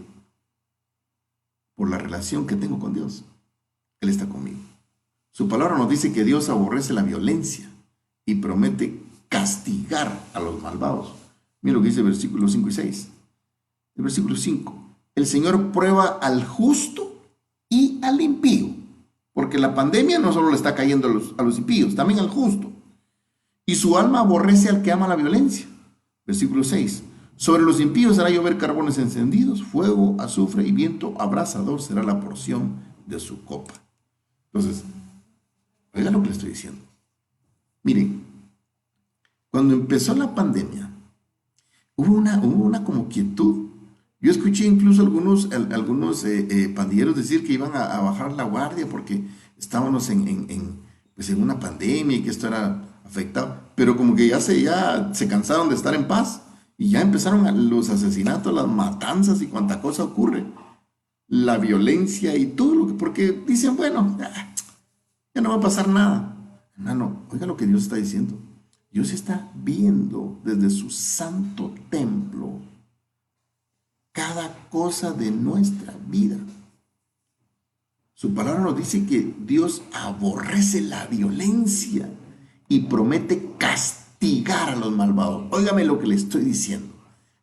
por la relación que tengo con Dios, Él está conmigo. Su palabra nos dice que Dios aborrece la violencia y promete castigar a los malvados. Mira lo que dice el versículo 5 y 6. El versículo 5. El Señor prueba al justo y al impío, porque la pandemia no solo le está cayendo a los impíos, también al justo. Y su alma aborrece al que ama la violencia. Versículo 6. Sobre los impíos hará llover carbones encendidos, fuego, azufre y viento abrasador será la porción de su copa. Entonces, oiga lo que le estoy diciendo. Miren, cuando empezó la pandemia, hubo una como quietud. Yo escuché incluso algunos pandilleros decir que iban a bajar la guardia porque estábamos pues en una pandemia y que esto era afectado. Pero como que ya se cansaron de estar en paz y ya empezaron los asesinatos, las matanzas y cuánta cosa ocurre. La violencia y todo lo que... Porque dicen, bueno, ya no va a pasar nada. Hermano, oiga lo que Dios está diciendo. Dios está viendo desde su santo templo cada cosa de nuestra vida. Su palabra nos dice que Dios aborrece la violencia y promete castigar a los malvados. Óigame lo que le estoy diciendo.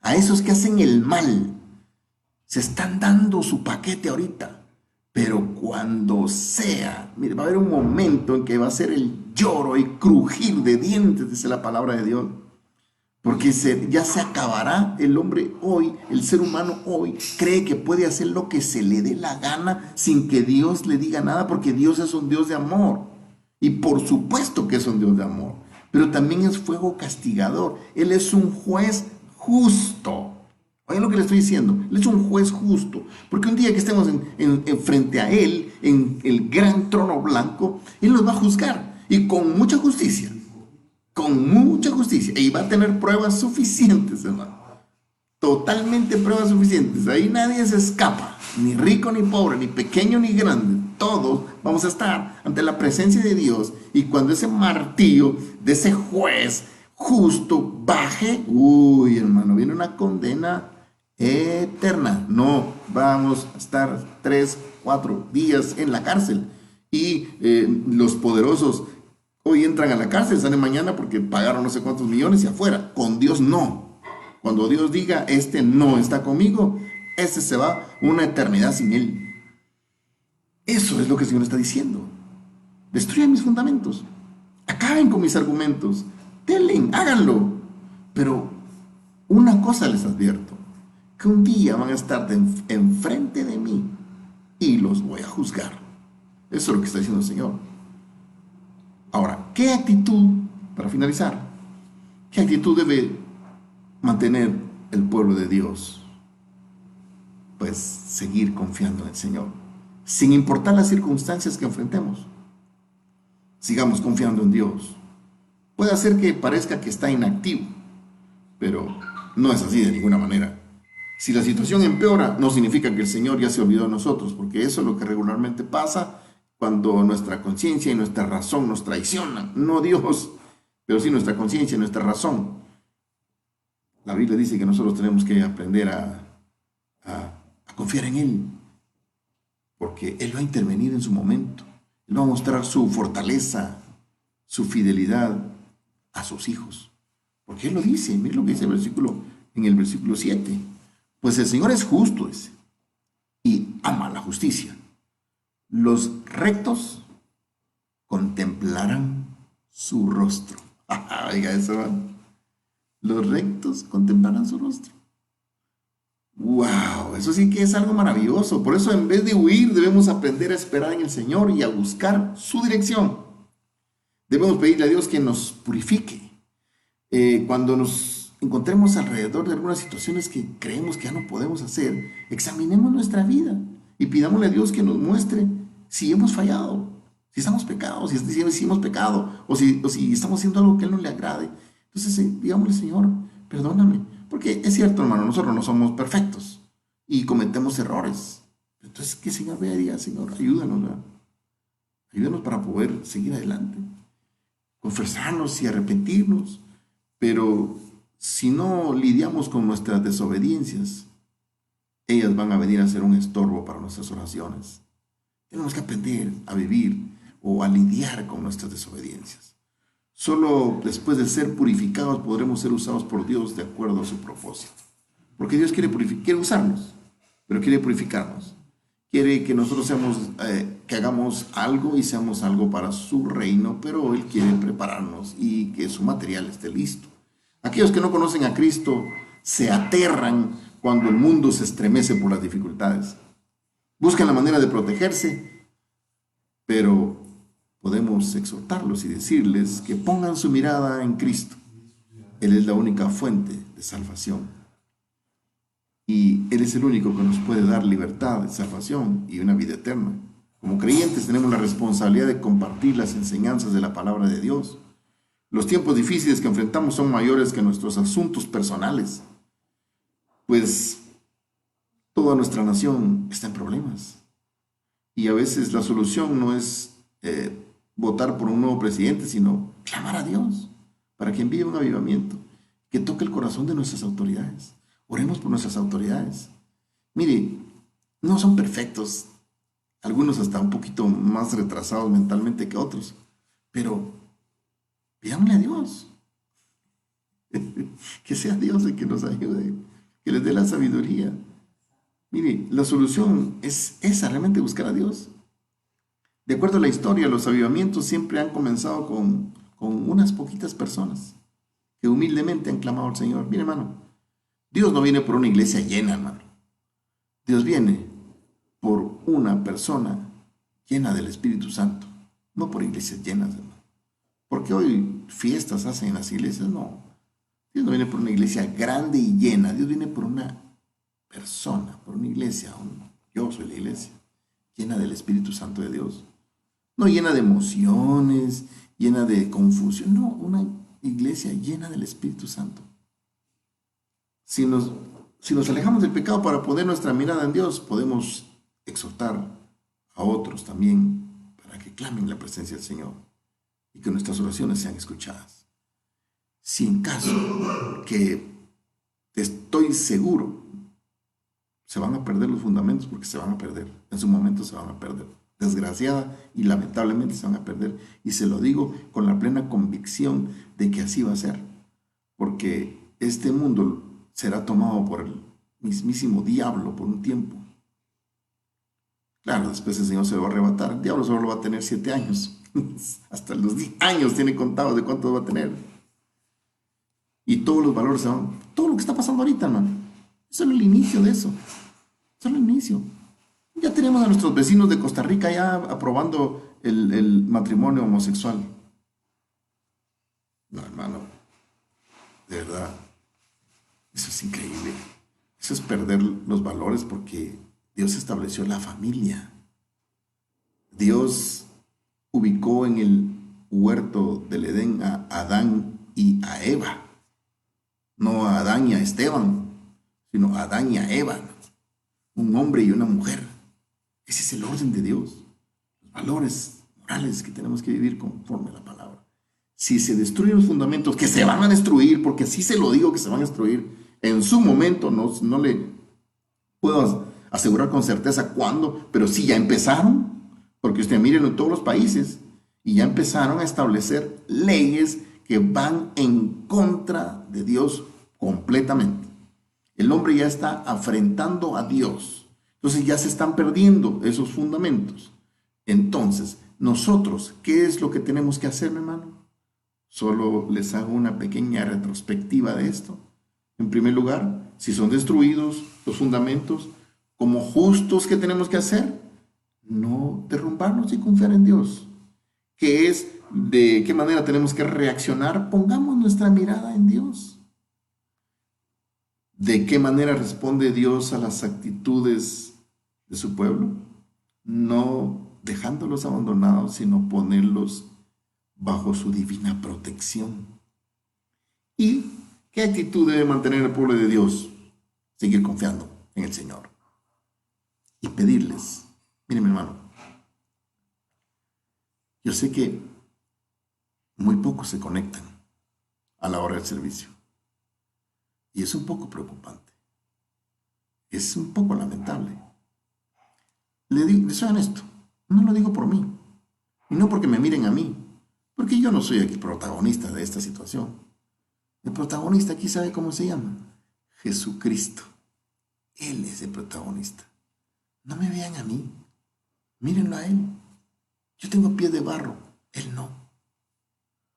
A esos que hacen el mal, se están dando su paquete ahorita. Pero cuando sea, mire, va a haber un momento en que va a ser el lloro y crujir de dientes, dice la palabra de Dios. Porque ya se acabará el hombre hoy, el ser humano hoy, cree que puede hacer lo que se le dé la gana sin que Dios le diga nada, porque Dios es un Dios de amor. Y por supuesto que es un Dios de amor, pero también es fuego castigador. Él es un juez justo. Oigan lo que le estoy diciendo. Él es un juez justo. Porque un día que estemos frente a Él, en el gran trono blanco, Él nos va a juzgar. Y con mucha justicia. Con mucha justicia. Y va a tener pruebas suficientes, hermano. Totalmente pruebas suficientes. Ahí nadie se escapa. Ni rico ni pobre, ni pequeño ni grande. Todos vamos a estar ante la presencia de Dios. Y cuando ese martillo de ese juez justo baje, uy, hermano, viene una condena eterna. No vamos a estar 3, 4 días en la cárcel. Y los poderosos hoy entran a la cárcel, salen mañana porque pagaron no sé cuántos millones y afuera. Con Dios no. Cuando Dios diga, este no está conmigo, este se va una eternidad sin Él. Eso es lo que el Señor está diciendo. Destruyan mis fundamentos. Acaben con mis argumentos. Denle, háganlo. Pero una cosa les advierto. Que un día van a estar enfrente de mí y los voy a juzgar. Eso es lo que está diciendo el Señor. Ahora, ¿qué actitud, para finalizar, qué actitud debe mantener el pueblo de Dios? Pues seguir confiando en el Señor, sin importar las circunstancias que enfrentemos. Sigamos confiando en Dios. Puede hacer que parezca que está inactivo, pero no es así de ninguna manera. Si la situación empeora, no significa que el Señor ya se olvidó de nosotros, porque eso es lo que regularmente pasa cuando nuestra conciencia y nuestra razón nos traicionan. No Dios, pero sí nuestra conciencia y nuestra razón. La Biblia dice que nosotros tenemos que aprender a confiar en Él, porque Él va a intervenir en su momento. Él va a mostrar su fortaleza, su fidelidad a sus hijos. Porque Él lo dice, miren lo que dice en el versículo 7. Pues el Señor es justo, dice, y ama la justicia. Los rectos contemplarán su rostro. Oiga eso, man. Los rectos contemplarán su rostro. ¡Wow! Eso sí que es algo maravilloso. Por eso, en vez de huir, debemos aprender a esperar en el Señor y a buscar su dirección. Debemos pedirle a Dios que nos purifique. Cuando nos encontremos alrededor de algunas situaciones que creemos que ya no podemos hacer, examinemos nuestra vida y pidámosle a Dios que nos muestre si hemos fallado, si estamos pecados, si hemos pecado, o si estamos haciendo algo que a Él no le agrade. Entonces, digámosle, Señor, perdóname. Porque es cierto, hermano, nosotros no somos perfectos y cometemos errores. Entonces, que el Señor vea y diga, Señor, ayúdanos, ¿verdad? Ayúdanos para poder seguir adelante, confesarnos y arrepentirnos. Pero si no lidiamos con nuestras desobediencias, ellas van a venir a ser un estorbo para nuestras oraciones. Tenemos que aprender a vivir o a lidiar con nuestras desobediencias. Solo después de ser purificados podremos ser usados por Dios de acuerdo a su propósito. Porque Dios quiere usarnos, pero quiere purificarnos. Quiere que nosotros que hagamos algo y seamos algo para su reino, pero Él quiere prepararnos y que su material esté listo. Aquellos que no conocen a Cristo se aterran cuando el mundo se estremece por las dificultades. Buscan la manera de protegerse, pero podemos exhortarlos y decirles que pongan su mirada en Cristo. Él es la única fuente de salvación. Y Él es el único que nos puede dar libertad, salvación y una vida eterna. Como creyentes tenemos la responsabilidad de compartir las enseñanzas de la palabra de Dios. Los tiempos difíciles que enfrentamos son mayores que nuestros asuntos personales, pues toda nuestra nación está en problemas. Y a veces la solución no es votar por un nuevo presidente, sino clamar a Dios para que envíe un avivamiento que toque el corazón de nuestras autoridades. Oremos por nuestras autoridades. Mire, no son perfectos, algunos hasta un poquito más retrasados mentalmente que otros, pero pidámosle a Dios que sea Dios el que nos ayude, que les dé la sabiduría. Mire, la solución es esa, realmente buscar a Dios. De acuerdo a la historia, los avivamientos siempre han comenzado con unas poquitas personas que humildemente han clamado al Señor. Mire, hermano, Dios no viene por una iglesia llena, hermano. Dios viene por una persona llena del Espíritu Santo, no por iglesias llenas, hermano. Porque hoy fiestas hacen en las iglesias, no. Dios no viene por una iglesia grande y llena. Dios viene por una persona, por una iglesia. Yo soy la iglesia, llena del Espíritu Santo de Dios. No llena de emociones, llena de confusión. No, una iglesia llena del Espíritu Santo. Si nos alejamos del pecado para poner nuestra mirada en Dios, podemos exhortar a otros también para que clamen la presencia del Señor y que nuestras oraciones sean escuchadas. Si en caso que estoy seguro, se van a perder los fundamentos, porque se van a perder, en su momento se van a perder, desgraciada y lamentablemente se van a perder, y se lo digo con la plena convicción de que así va a ser, porque este mundo será tomado por el mismísimo diablo por un tiempo. Claro, después el Señor se lo va a arrebatar. El diablo solo lo va a tener 7 años. Hasta los 10 años tiene contados de cuánto va a tener. Y todos los valores se van. Todo lo que está pasando ahorita, hermano. Eso es el inicio de eso. Eso es el inicio. Ya tenemos a nuestros vecinos de Costa Rica ya aprobando el matrimonio homosexual. No, hermano. De verdad. Eso es increíble. Eso es perder los valores, porque Dios estableció la familia. Dios ubicó en el huerto del Edén a Adán y a Eva. No a Adán y a Esteban, sino a Adán y a Eva. Un hombre y una mujer. Ese es el orden de Dios. Los valores morales que tenemos que vivir conforme a la palabra. Si se destruyen los fundamentos, que se van a destruir, porque sí se lo digo que se van a destruir, en su momento, no le puedo asegurar con certeza cuándo, pero sí ya empezaron, porque usted miren en todos los países, y ya empezaron a establecer leyes que van en contra de Dios completamente. El hombre ya está afrentando a Dios, entonces ya se están perdiendo esos fundamentos. Entonces, nosotros, ¿qué es lo que tenemos que hacer, mi hermano? Solo les hago una pequeña retrospectiva de esto. En primer lugar, si son destruidos los fundamentos, como justos, ¿qué tenemos que hacer? No derrumbarnos y confiar en Dios. ¿Qué es? ¿De qué manera tenemos que reaccionar? Pongamos nuestra mirada en Dios. ¿De qué manera responde Dios a las actitudes de su pueblo? No dejándolos abandonados, sino ponerlos bajo su divina protección. ¿Y qué actitud debe mantener el pueblo de Dios? Seguir confiando en el Señor y pedirles. Miren, mi hermano, yo sé que muy pocos se conectan a la hora del servicio, y es un poco preocupante, es un poco lamentable. Les soy honesto, no lo digo por mí, y no porque me miren a mí, porque yo no soy el protagonista de esta situación. El protagonista aquí, ¿sabe cómo se llama? Jesucristo. Él es el protagonista. No me vean a mí, mírenlo a Él. Yo tengo pies de barro, Él no.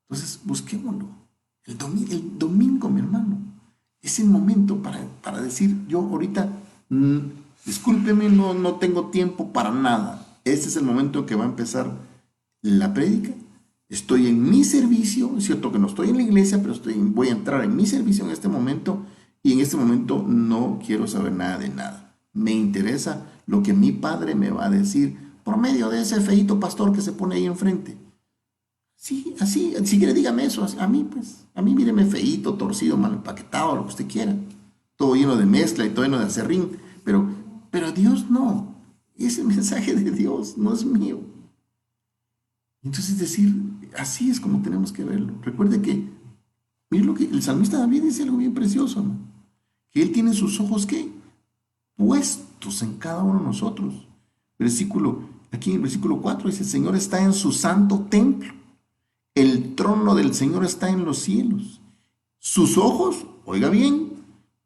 Entonces, busquémoslo. El domingo, mi hermano, Es el momento para decir, yo ahorita, discúlpeme, no tengo tiempo para nada. Este es el momento en que va a empezar la prédica. Estoy en mi servicio, es cierto que no estoy en la iglesia, pero voy a entrar en mi servicio en este momento y en este momento no quiero saber nada de nada. Me interesa lo que mi padre me va a decir por medio de ese feíto pastor que se pone ahí enfrente. Sí, así, si quiere dígame eso, a mí míreme feíto, torcido, mal empaquetado, lo que usted quiera, todo lleno de mezcla y todo lleno de acerrín, pero a Dios no, ese mensaje de Dios no es mío. Entonces decir, así es como tenemos que verlo. Recuerde que, mire lo que el salmista David dice algo bien precioso, ¿no? Que él tiene sus ojos, ¿qué? Puestos en cada uno de nosotros. Aquí en el versículo 4 dice, el Señor está en su santo templo. El trono del Señor está en los cielos. Sus ojos, oiga bien,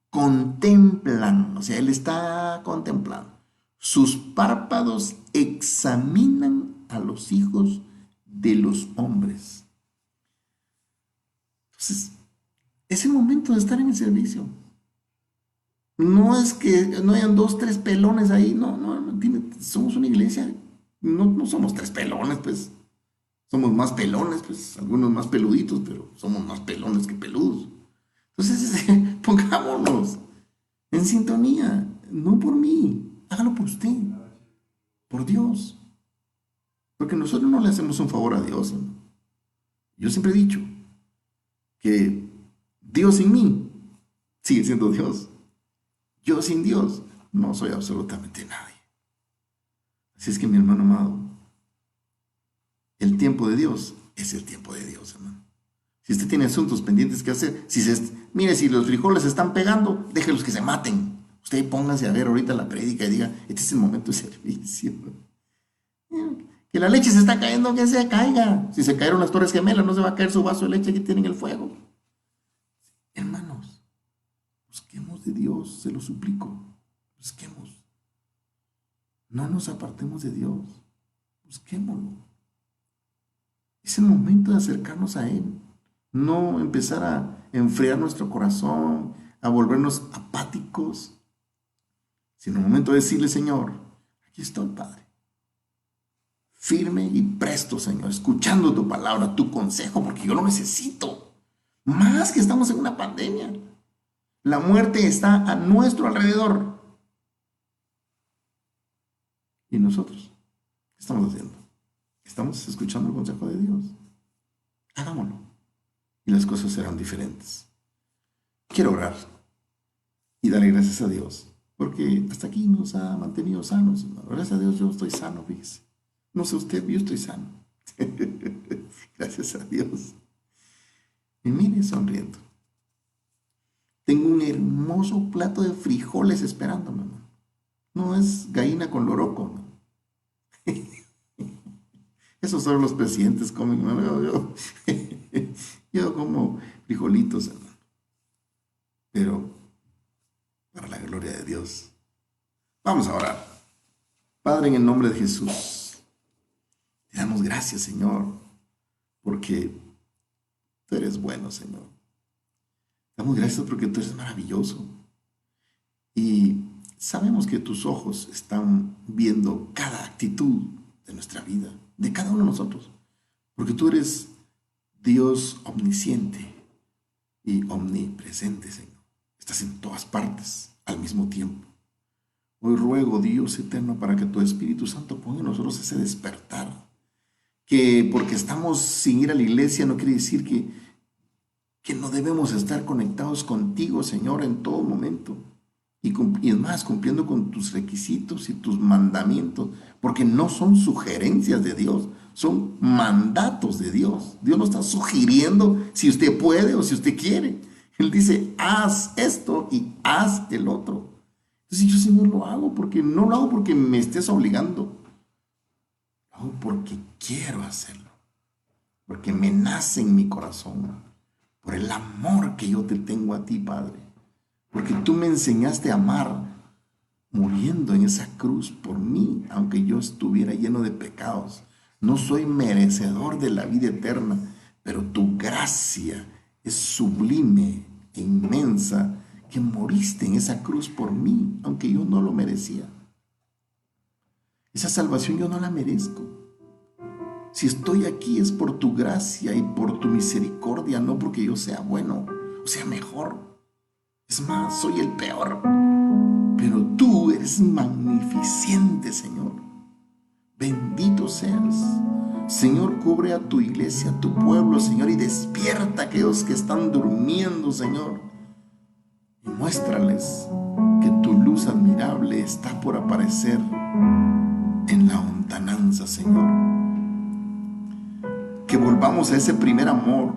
contemplan, o sea, Él está contemplando. Sus párpados examinan a los hijos de los hombres. Entonces, es el momento de estar en el servicio. No es que no hayan 2, 3 pelones ahí, no, somos una iglesia, no somos 3 pelones, pues. Somos más pelones, pues, algunos más peluditos, pero somos más pelones que peludos. Entonces, pongámonos en sintonía, no por mí, hágalo por usted, por Dios. Porque nosotros no le hacemos un favor a Dios, ¿no? Yo siempre he dicho que Dios sin mí sigue siendo Dios. Yo sin Dios no soy absolutamente nadie. Así es que, mi hermano amado, el tiempo de Dios es el tiempo de Dios, hermano. Si usted tiene asuntos pendientes que hacer, mire, si los frijoles se están pegando, déjelos que se maten. Usted póngase a ver ahorita la prédica y diga, este es el momento de servicio. Que la leche se está cayendo, que se caiga. Si se cayeron las Torres Gemelas, no se va a caer su vaso de leche que tiene en el fuego. Hermanos, busquemos de Dios, se lo suplico. Busquemos. No nos apartemos de Dios. Busquémoslo. Es el momento de acercarnos a Él, no empezar a enfriar nuestro corazón, a volvernos apáticos, sino el momento de decirle, Señor, aquí estoy, Padre, firme y presto, Señor, escuchando tu palabra, tu consejo, porque yo lo necesito, más que estamos en una pandemia. La muerte está a nuestro alrededor. ¿Y nosotros qué estamos haciendo? Estamos escuchando el consejo de Dios. Hagámoslo. Y las cosas serán diferentes. Quiero orar y darle gracias a Dios, porque hasta aquí nos ha mantenido sanos, hermano. Gracias a Dios yo estoy sano, fíjese. No sé usted, yo estoy sano. Gracias a Dios. Y mire, sonriendo. Tengo un hermoso plato de frijoles esperándome, hermano. No es gallina con loroco, ¿no? Esos solo los presidentes comen, ¿no? Yo como frijolitos, hermano. Pero para la gloria de Dios. Vamos a orar. Padre, en el nombre de Jesús, te damos gracias, Señor, porque tú eres bueno, Señor. Te damos gracias porque tú eres maravilloso. Y sabemos que tus ojos están viendo cada actitud de nuestra vida, de cada uno de nosotros, porque tú eres Dios omnisciente y omnipresente, Señor. Estás en todas partes al mismo tiempo. Hoy ruego, Dios eterno, para que tu Espíritu Santo ponga en nosotros ese despertar, que porque estamos sin ir a la iglesia no quiere decir que no debemos estar conectados contigo, Señor, en todo momento. Y es más, cumpliendo con tus requisitos y tus mandamientos, porque no son sugerencias de Dios, son mandatos de Dios. Dios no está sugiriendo si usted puede o si usted quiere. Él dice, haz esto y haz el otro. Entonces yo, Señor, lo hago porque no lo hago porque me estés obligando. Lo hago porque quiero hacerlo, porque me nace en mi corazón, por el amor que yo te tengo a ti, Padre. Porque tú me enseñaste a amar muriendo en esa cruz por mí, aunque yo estuviera lleno de pecados. No soy merecedor de la vida eterna, pero tu gracia es sublime e inmensa que moriste en esa cruz por mí, aunque yo no lo merecía. Esa salvación yo no la merezco. Si estoy aquí es por tu gracia y por tu misericordia, no porque yo sea bueno o sea mejor. Es más, soy el peor. Pero tú eres magnificente, Señor. Bendito seas. Señor, cubre a tu iglesia, a tu pueblo, Señor, y despierta a aquellos que están durmiendo, Señor. Y muéstrales que tu luz admirable está por aparecer en la lontananza, Señor. Que volvamos a ese primer amor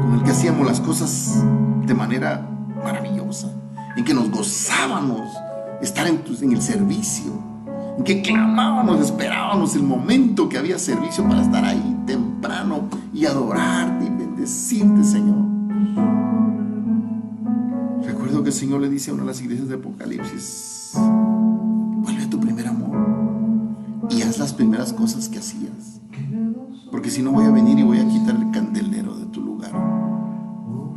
con el que hacíamos las cosas de manera maravillosa, en que nos gozábamos estar en el servicio, en que clamábamos, esperábamos el momento que había servicio para estar ahí temprano y adorarte y bendecirte, Señor. Recuerdo que el Señor le dice a una de las iglesias de Apocalipsis: vuelve a tu primer amor y haz las primeras cosas que hacías, porque si no voy a venir y voy a quitar el candelero de tu lugar.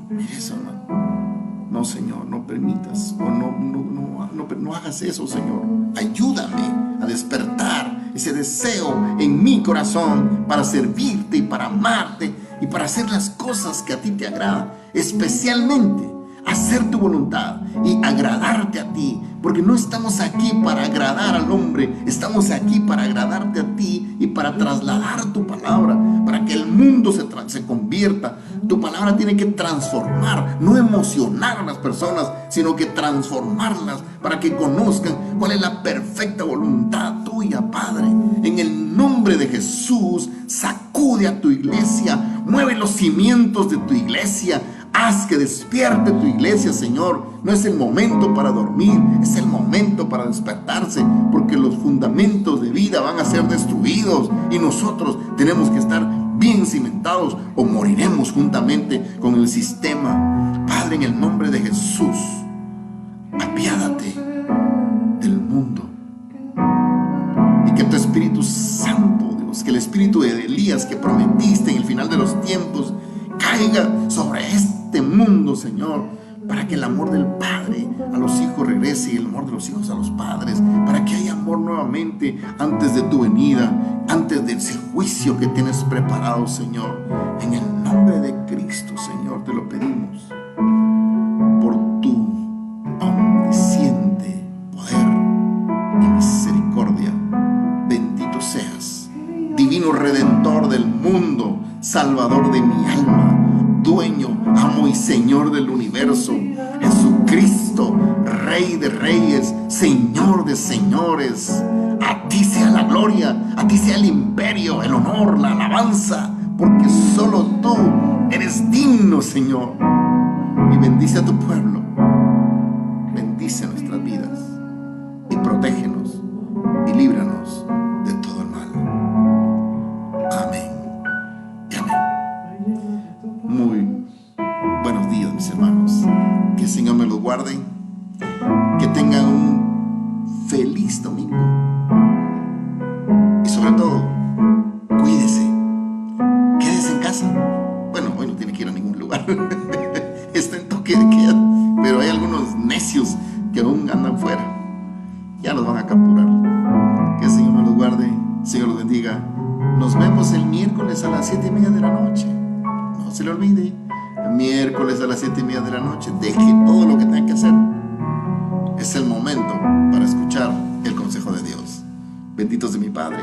Mire eso, hermano. No, Señor, no permitas, o no hagas eso, Señor. Ayúdame a despertar ese deseo en mi corazón para servirte y para amarte y para hacer las cosas que a ti te agradan, especialmente hacer tu voluntad y agradarte a ti, porque no estamos aquí para agradar al hombre, estamos aquí para agradarte a ti y para trasladar tu palabra, para que el mundo se convierta. Tu palabra tiene que transformar, no emocionar a las personas, sino que transformarlas para que conozcan cuál es la perfecta voluntad tuya, Padre. En el nombre de Jesús, sacude a tu iglesia, mueve los cimientos de tu iglesia. Haz que despierte tu iglesia, Señor. No es el momento para dormir, es el momento para despertarse, porque los fundamentos de vida van a ser destruidos y nosotros tenemos que estar bien cimentados o moriremos juntamente con el sistema. Padre, en el nombre de Jesús, apiádate del mundo y que tu Espíritu Santo, Dios, que el espíritu de Elías que prometiste en el final de los tiempos caiga sobre este mundo, Señor, para que el amor del Padre a los hijos regrese y el amor de los hijos a los padres, para que haya amor nuevamente antes de tu venida, antes de ese juicio que tienes preparado, Señor. En el nombre de Cristo, Señor, te lo pedimos, por tu omnisciente poder y misericordia. Bendito seas, divino Redentor del mundo, Salvador de mi alma, dueño, amo y Señor del universo. Jesucristo, Rey de reyes, Señor de señores. A ti sea la gloria, a ti sea el imperio, el honor, la alabanza, porque solo tú eres digno, Señor. Y bendice a tu pueblo, bendice nuestras vidas y protégenos y líbranos de todo el mal. Amén. Muy buenos días, mis hermanos. Que el Señor me los guarde. Que tengan un feliz domingo. Y sobre todo, cuídese. Quédese en casa. Bueno, hoy no tiene que ir a ningún lugar. Está en toque de queda. Pero hay algunos necios que aún andan fuera. Ya los van a capturar. Que el Señor me los guarde. El Señor los bendiga. Nos vemos el miércoles a las 7:30 de la noche. No se le olvide, el miércoles a las 7:30 de la noche, deje todo lo que tenga que hacer. Es el momento para escuchar el consejo de Dios. Benditos de mi Padre.